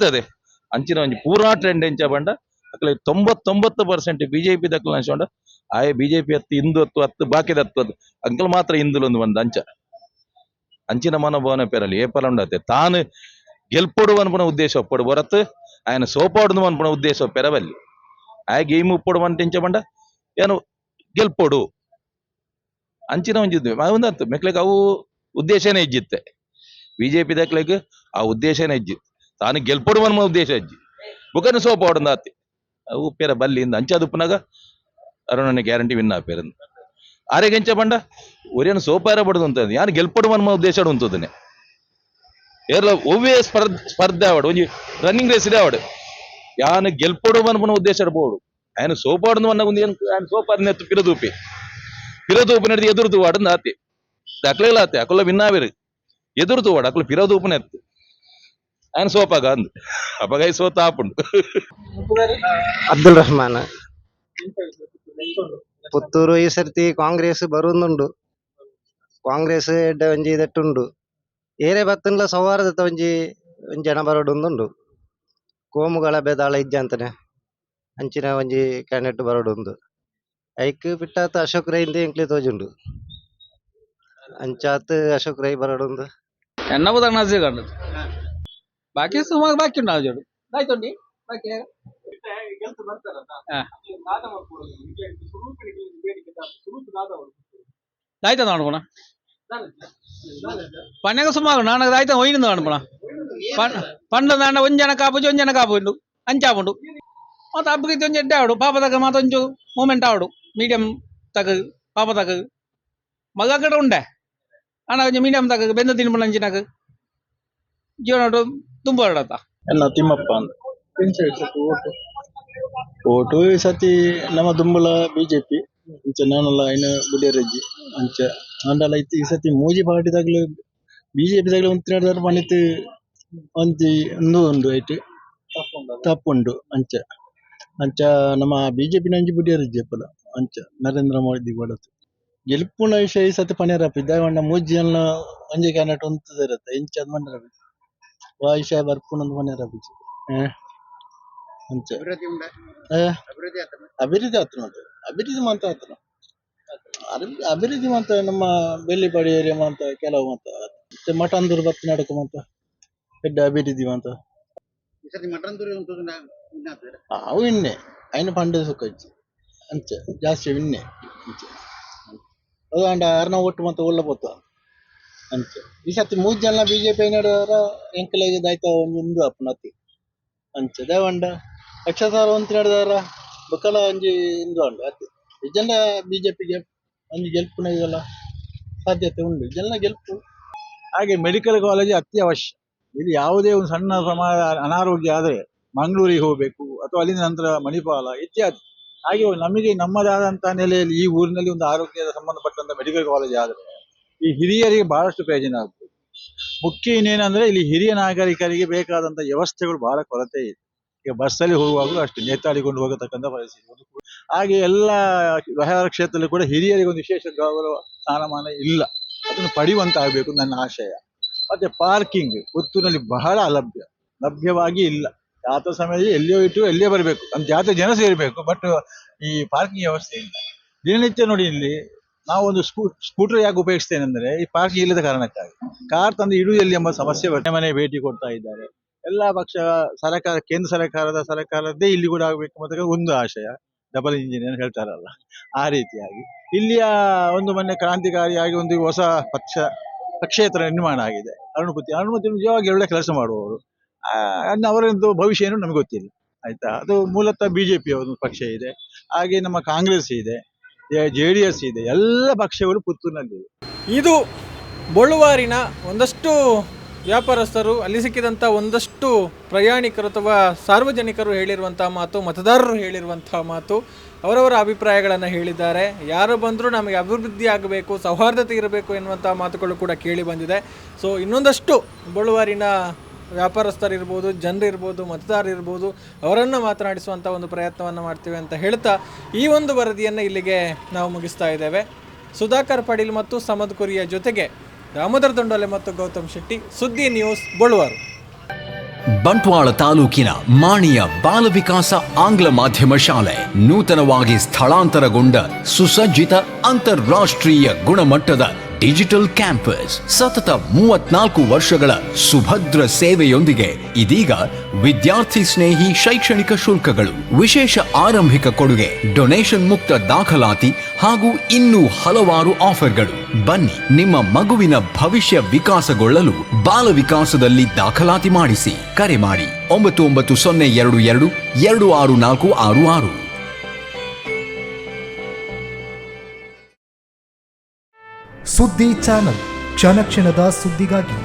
ಅದೇ ಅಂಚಿನ ಒಂಜಿ ಪೂರಾ ಟ್ರೆಂಡ್ ಎಂಚ ಬಂಡ ಅಕ್ಲೆ 99% ಬಿಜೆಪಿ ದಕ್ಕಲ ಅನ್ಸೊಂಡ ಆಯೆ ಬಿಜೆಪಿ ಹತ್ತು ಹಿಂದೂ ಹತ್ತು ಬಾಕಿದ ಹತ್ತು ಅಂಕಲ್ ಮಾತ್ರ ಹಿಂದುಲೊಂದು ಬಂದ ಅಂಚಿನ ಮನೋಭಾವನೆ ಪೇರಲ್ಲಿ ಏಪಲ ಉಂಡತ್ತೆ ತಾನು ಗೆಲ್ಪೊಡು ಅನ್ಪುಣ ಉದ್ದೇಶ ಒಪ್ಪಡು ಬರತ್ತು ఆయన సోపాడును అనుకున్న ఉద్దేశం పెరవల్లి ఆ గేమ్ ఉప్పుడు అంటే ఎంచ ಬಂಡ ಏನು ಗೆಲ್ಪೊಡು ಅಂಚಿನ ಒಂಜಿದ್ವಿ ಒಂದತ್ತು ಮೆಕ್ಲೆಗ್ ಅವು ಉದ್ದೇಶನೇ ಇಜ್ಜಿತ್ತೆ ಬಿಜೆಪಿ ದಕ್ಲೆಗ್ ಆ ಉದ್ದೇಶನೇ ಇಜ್ಜಿ ತಾನು ಗೆಲ್ಪೊಡು ಅನ್ನೋ ಉದ್ದೇಶ ಇಜ್ಜಿ ಬುಕನ ಸೋಪಾಡು ಆತಿ ಅವು ಪೇರ ಬಲ್ಲಿಂದ ಅಂಚದುಪ್ಪನಾಗ ಅರುಣನ ಗ್ಯಾರಂಟಿ ವಿನ್ ಆಪೇರಂದು ಆರೆಗೆಂಚ ಬಂಡ ಒರೇನು ಸೋಪಾರ ಬಡದು ಅಂತ ಯಾರು ಗೆಲ್ಪೊಡು ಅನ್ನೋ ಉದ್ದೇಶ ಉಂತದನೆ ಏರ್ಲ ಒವ್ವೇ ಸ್ಪರ್ಧೆ ಆವಡು ಒಂಜಿ ರನ್ನಿಂಗ್ ರೇಸ್ ಇದೆ ಆವಡು ಯಾನು ಗೆಲ್ಪೊಡು ಅನ್ಪುನ ಉದ್ದೇಶ ಬೋಡು ఆయన సోపాడును అన్న ఉంది ఆయన సోపారిని ఎత్తు పిరదూపు నడిది ఎదురుతూ వాడు నాతి అక్కలే ఆతే అక్కల విన్నావేరు ఎదురుతూ వాడు అక్కలు పిరదూపుని ఎత్తు ఆయన సోపాగా అంది అప్పగా సోత ఆపుండు ಅಬ್ದುಲ್ ರಹಮಾನ್ ಪುತ್ತೂರು ಈ ಸರ್ತಿ ಕಾಂಗ್ರೆಸ್ ಬರುವುದುಂಡು ಕಾಂಗ್ರೆಸ್ ಎಡ್ಡ ಒಂಜಿ ಇದೆಟ್ಟುಂಡು ಏರೆ ಬತ್ತನ್ಲ ಸೌಹಾರ್ದತ ಒಂಜಿ ಜನ ಬರೋಡುಂದುಂಡು ಕೋಮುಗಳ ಬೆದಾಳ ಇಜ್ಜಂತನೆ ಅಂಚಿನ ಒಂಜಿ ಕ್ಯಾಂಡಿಡೇಟ್ ಬರೋಡುಂದು ಐಕ್ ಬಿಟ್ಟಾತ ಅಶೋಕ್ ರೈ ಇಂದ ಎಂಕ್ಲೆ ತೋಜುಂಡು ಅಂಚಾತ್ ಅಶೋಕ್ ರೈ ಬರೋಡುಂದು ಎನ್ನಬೋದ ನಜೆ ಕಂಡು ಬಾಕಿ ಸುಮಾರು ಬಾಕಿ ಉಂಡು ಆಜೋಡು ಆಯ್ತುಂಡಿ ಬಾಕಿ ಆಯ್ತಾ ನೋಡ್ಬೋಣ ಪನ್ನೆಗ ಸುಮಾರು ನಾನಗ ಆಯ್ತಾ ಒಯ್ನಿಂದ ನೋಡ್ಬೋಣ ಪಂಡ ನಾನ ಒಂಜನ ಕಾಪುಜಿ ಒಂಜನ ಕಾಪುಂಡು ಅಂಚಾಪುಂಡು ಮತ್ತೆ ಹಬ್ಬಕ್ಕೆ ಒಂಜಿ ಎಡ್ಡೆ ಆವಡು ಪಾಪ ತಗ ಮತ್ತೊಂಚು ಮೂಮೆಂಟ್ ಆವಡು ಮೀಡಿಯಂ ತಗ ಪಾಪ ತಗ ಮಗ ಕಡೆ ಉಂಡೆ ಅಣ್ಣ ಒಂಜಿ ಮೀಡಿಯಂ ತಗ ಬೆಂದ ತಿನ್ಬಿಡ ಅಂಚಿನಾಗ ಜೀವನ ತುಂಬ ಹೊರಡತ್ತ. ಎಲ್ಲ ತಿಮ್ಮಪ್ಪ ಅಂತ ಓಟು ಈ ಸತಿ ನಮ್ಮ ದುಂಬಳ ಬಿಜೆಪಿ ಅಂಚ ನಾನೆಲ್ಲ ಇನ್ನು ಗುಡಿಯರಜ್ಜಿ ಅಂಚ ಅಂಡಲ್ಲ ಇತ್ತು ಈ ಸತಿ ಮೂಜಿ ಪಾರ್ಟಿದಾಗ್ಲು ಬಿಜೆಪಿ ದಾಗ್ಲು ಉಂತಿನಾಡ್ದಾರು ಮನಿತು ಒಂತಿ ಒಂದು ಐಟು ತಪ್ಪುಂಡು ಅಂಚ ಅಂಚ ನಮ್ಮ ಬಿಜೆಪಿ ನಂಜಿ ಗುಡಿಯರಜ್ಜಿ ಅಪ್ಪಲ ಅಂಚ ನರೇಂದ್ರ ಮೋದಿ ಕೊಡತು ಗೆಲ್ಪುನ ವಿಷಯ ಈ ಸತಿ ಪಣಿಯರಪ್ಪ ಇದ್ದಾವಣ್ಣ ಮೂಜಿ ಎಲ್ಲ ಒಂಜಿ ಕ್ಯಾಂಡಿಡೇಟ್ ಉಂತದಿರತ್ತೆ ಇಂಚ ಅದ್ ಮಂಡ್ರಪ್ಪ ಆ ವಿಷಯ ಬರ್ಪುನೊಂದು ಪಣಿಯರಪ್ಪ ಅಂಚ ಅಭಿವೃದ್ಧಿ ಆತ್ರ ಅಭಿವೃದ್ಧಿ ಮಾತ ಆತ್ರ ಅಭಿವೃದ್ಧಿ ಮಾತ ನಮ್ಮ ಬೆಳ್ಳಿಪಾಡಿ ಏರಿಯಾ ಮಾತ ಕೆಲವು ಮಾತ ಮಠಂದೂರು ಬತ್ತಿ ನಡಕ ಮಾತ ದೊಡ್ಡ ಅಭಿವೃದ್ಧಿ ಮಾತ ಅವು ಇನ್ನೆ అయిన పండుగ సుఖొచ్చి అంతే జాస్తి విన్నే ಅದು ಅಂಡ ಅರ್ನ ಒಟ್ಟು ಮತ್ತೆ ಒಳ್ಳಬೋತ ಅಂತೆ ಈ ಸತಿ ಮೂರು ಜನ ಬಿಜೆಪಿ అయినాರ ಎಂಕಲೆಗೆ ದಾಯ್ತ ಒಂದು ಅಪ್ಪನತಿ ಅಂಚೆ ದೇವಂಡ ಲಕ್ಷ ಸಾವಿರ ಒಂದು ನಡೆದಾರ ಬಕ್ಕಲ ಒಂಜಿ ಇಂದು ಅಂಡ ಅತ್ತೆ ಜನ ಬಿಜೆಪಿಗೆ ಒಂದು ಗೆಲ್ಪುನ ಇದೆಲ್ಲ ಸಾಧ್ಯತೆ ಉಂಟು ಜನ ಗೆಲ್ಪು. ಹಾಗೆ ಮೆಡಿಕಲ್ ಕಾಲೇಜ್ ಅತ್ಯವಶ್ಯ. ಇಲ್ಲಿ ಯಾವುದೇ ಒಂದು ಸಣ್ಣ ಪ್ರಮಾಣ ಅನಾರೋಗ್ಯ ಆದರೆ ಮಂಗಳೂರಿಗೆ ಹೋಗಬೇಕು ಅಥವಾ ಅಲ್ಲಿಂದ ನಂತರ ಮಣಿಪಾಲ ಇತ್ಯಾದಿ. ಹಾಗೆ ನಮಗೆ ನಮ್ಮದಾದಂತಹ ನೆಲೆಯಲ್ಲಿ ಈ ಊರಿನಲ್ಲಿ ಒಂದು ಆರೋಗ್ಯದ ಸಂಬಂಧಪಟ್ಟಂತ ಮೆಡಿಕಲ್ ಕಾಲೇಜ್ ಆದರೆ ಈ ಹಿರಿಯರಿಗೆ ಬಹಳಷ್ಟು ಪ್ರಯೋಜನ ಆಗ್ಬೋದು. ಮುಖ್ಯ ಇನ್ನೇನಂದ್ರೆ ಇಲ್ಲಿ ಹಿರಿಯ ನಾಗರಿಕರಿಗೆ ಬೇಕಾದಂತ ವ್ಯವಸ್ಥೆಗಳು ಬಹಳ ಕೊರತೆ ಇದೆ. ಈಗ ಬಸ್ಸಲ್ಲಿ ಹೋಗುವಾಗಲೂ ಅಷ್ಟೇ ನೇತಾಡಿಕೊಂಡು ಹೋಗತಕ್ಕಂಥ ಪರಿಸ್ಥಿತಿ. ಹಾಗೆ ಎಲ್ಲ ವ್ಯವಹಾರ ಕ್ಷೇತ್ರದಲ್ಲಿ ಕೂಡ ಹಿರಿಯರಿಗೆ ಒಂದು ವಿಶೇಷ ಗೌರವ ಸ್ಥಾನಮಾನ ಇಲ್ಲ, ಅದನ್ನು ಪಡೆಯುವಂತಾಗಬೇಕು ನನ್ನ ಆಶಯ. ಮತ್ತೆ ಪಾರ್ಕಿಂಗ್ ಪುತ್ತೂರಿನಲ್ಲಿ ಬಹಳ ಲಭ್ಯವಾಗಿ ಇಲ್ಲ. ಜಾತ್ರೆ ಸಮಯದಲ್ಲಿ ಎಲ್ಲಿಯೋ ಇಟ್ಟು ಎಲ್ಲಿಯೇ ಬರಬೇಕು, ನಮ್ಮ ಜಾತ್ರೆ ಜನ ಸೇರಬೇಕು, ಬಟ್ ಈ ಪಾರ್ಕಿಂಗ್ ವ್ಯವಸ್ಥೆ ಇಲ್ಲ. ದಿನನಿತ್ಯ ನೋಡಿ ಇಲ್ಲಿ ನಾವು ಒಂದು ಸ್ಕೂಟರ್ ಯಾಕೆ ಉಪಯೋಗಿಸ್ತೇನೆ ಅಂದ್ರೆ ಈ ಪಾರ್ಕಿಂಗ್ ಇಲ್ಲದ ಕಾರಣಕ್ಕಾಗಿ. ಕಾರ್ ತಂದು ಇಡುವುದಲ್ಲಿ ಎಂಬ ಸಮಸ್ಯೆ ಮನೆ ಭೇಟಿ ಕೊಡ್ತಾ ಇದ್ದಾರೆ ಎಲ್ಲಾ ಪಕ್ಷ. ಸರ್ಕಾರ ಕೇಂದ್ರ ಸರ್ಕಾರದ್ದೇ ಇಲ್ಲಿ ಕೂಡ ಆಗಬೇಕು ಮತ್ತೆ ಒಂದು ಆಶಯ, ಡಬಲ್ ಇಂಜಿನ್ ಏನು ಹೇಳ್ತಾರಲ್ಲ ಆ ರೀತಿಯಾಗಿ ಇಲ್ಲಿಯ ಒಂದು ಮೊನ್ನೆ ಕ್ರಾಂತಿಕಾರಿಯಾಗಿ ಒಂದು ಹೊಸ ಪಕ್ಷೇತರ ನಿರ್ಮಾಣ ಆಗಿದೆ. ಅರುಣಪತಿ ನಿಜವಾಗಿ ಒಳ್ಳೆ ಕೆಲಸ ಮಾಡುವವರು. ಅವರದ್ದು ಭವಿಷ್ಯ ಏನು ನಮಗೆ ಗೊತ್ತಿಲ್ಲ, ಆಯ್ತಾ. ಅದು ಮೂಲತಃ ಬಿಜೆಪಿ ಒಂದು ಪಕ್ಷ ಇದೆ, ಹಾಗೆ ನಮ್ಮ ಕಾಂಗ್ರೆಸ್ ಇದೆ, JDS ಇದೆ, ಎಲ್ಲ ಪಕ್ಷಗಳು ಪುತ್ತೂರಿನಲ್ಲಿದೆ. ಇದು ಬೊಳುವಾರಿನ ಒಂದಷ್ಟು ವ್ಯಾಪಾರಸ್ಥರು, ಅಲ್ಲಿ ಸಿಕ್ಕಿದಂಥ ಒಂದಷ್ಟು ಪ್ರಯಾಣಿಕರು ಅಥವಾ ಸಾರ್ವಜನಿಕರು ಹೇಳಿರುವಂಥ ಮಾತು, ಮತದಾರರು ಹೇಳಿರುವಂಥ ಮಾತು, ಅವರವರ ಅಭಿಪ್ರಾಯಗಳನ್ನು ಹೇಳಿದ್ದಾರೆ. ಯಾರು ಬಂದರೂ ನಮಗೆ ಅಭಿವೃದ್ಧಿ ಆಗಬೇಕು, ಸೌಹಾರ್ದತೆ ಇರಬೇಕು ಎನ್ನುವಂಥ ಮಾತುಗಳು ಕೂಡ ಕೇಳಿ ಬಂದಿದೆ. ಸೊ ಇನ್ನೊಂದಷ್ಟು ಬೊಳುವಾರಿನ ವ್ಯಾಪಾರಸ್ಥರಿರ್ಬೋದು, ಜನರಿರ್ಬೋದು, ಮತದಾರರಿರ್ಬೋದು, ಅವರನ್ನು ಮಾತನಾಡಿಸುವಂಥ ಒಂದು ಪ್ರಯತ್ನವನ್ನು ಮಾಡ್ತೀವಿ ಅಂತ ಹೇಳ್ತಾ ಈ ಒಂದು ವರದಿಯನ್ನು ಇಲ್ಲಿಗೆ ನಾವು ಮುಗಿಸ್ತಾ ಇದ್ದೇವೆ. ಸುಧಾಕರ್ ಪಾಟೀಲ್ ಮತ್ತು ಸಮದ್ ಕುರಿಯ ಜೊತೆಗೆ ರಾಮೋದರ್ ದೊಂಡೋಲೆ ಮತ್ತು ಗೌತಮ್ ಶೆಟ್ಟಿ, ಸುದ್ದಿ ನ್ಯೂಸ್, ಬೊಳುವಾರು. ಬಂಟ್ವಾಳ ತಾಲೂಕಿನ ಮಾಣಿಯ ಬಾಲ ವಿಕಾಸ ಆಂಗ್ಲ ಮಾಧ್ಯಮ ಶಾಲೆ ನೂತನವಾಗಿ ಸ್ಥಳಾಂತರಗೊಂಡ ಸುಸಜ್ಜಿತ ಅಂತಾರಾಷ್ಟ್ರೀಯ ಗುಣಮಟ್ಟದ ಡಿಜಿಟಲ್ ಕ್ಯಾಂಪಸ್. ಸತತ 34 ವರ್ಷಗಳ ಸುಭದ್ರ ಸೇವೆಯೊಂದಿಗೆ ಇದೀಗ ವಿದ್ಯಾರ್ಥಿ ಸ್ನೇಹಿ ಶೈಕ್ಷಣಿಕ ಶುಲ್ಕಗಳು, ವಿಶೇಷ ಆರಂಭಿಕ ಕೊಡುಗೆ, ಡೊನೇಷನ್ ಮುಕ್ತ ದಾಖಲಾತಿ ಹಾಗೂ ಇನ್ನೂ ಹಲವಾರು ಆಫರ್ಗಳು. ಬನ್ನಿ, ನಿಮ್ಮ ಮಗುವಿನ ಭವಿಷ್ಯ ವಿಕಾಸಗೊಳ್ಳಲು ಬಾಲ ವಿಕಾಸದಲ್ಲಿ ದಾಖಲಾತಿ ಮಾಡಿಸಿ. ಕರೆ ಮಾಡಿ 990222 26466. ಸುದ್ದಿ ಚಾನಲ್, ಕ್ಷಣ ಕ್ಷಣದ ಸುದ್ದಿಗಾಗಿ.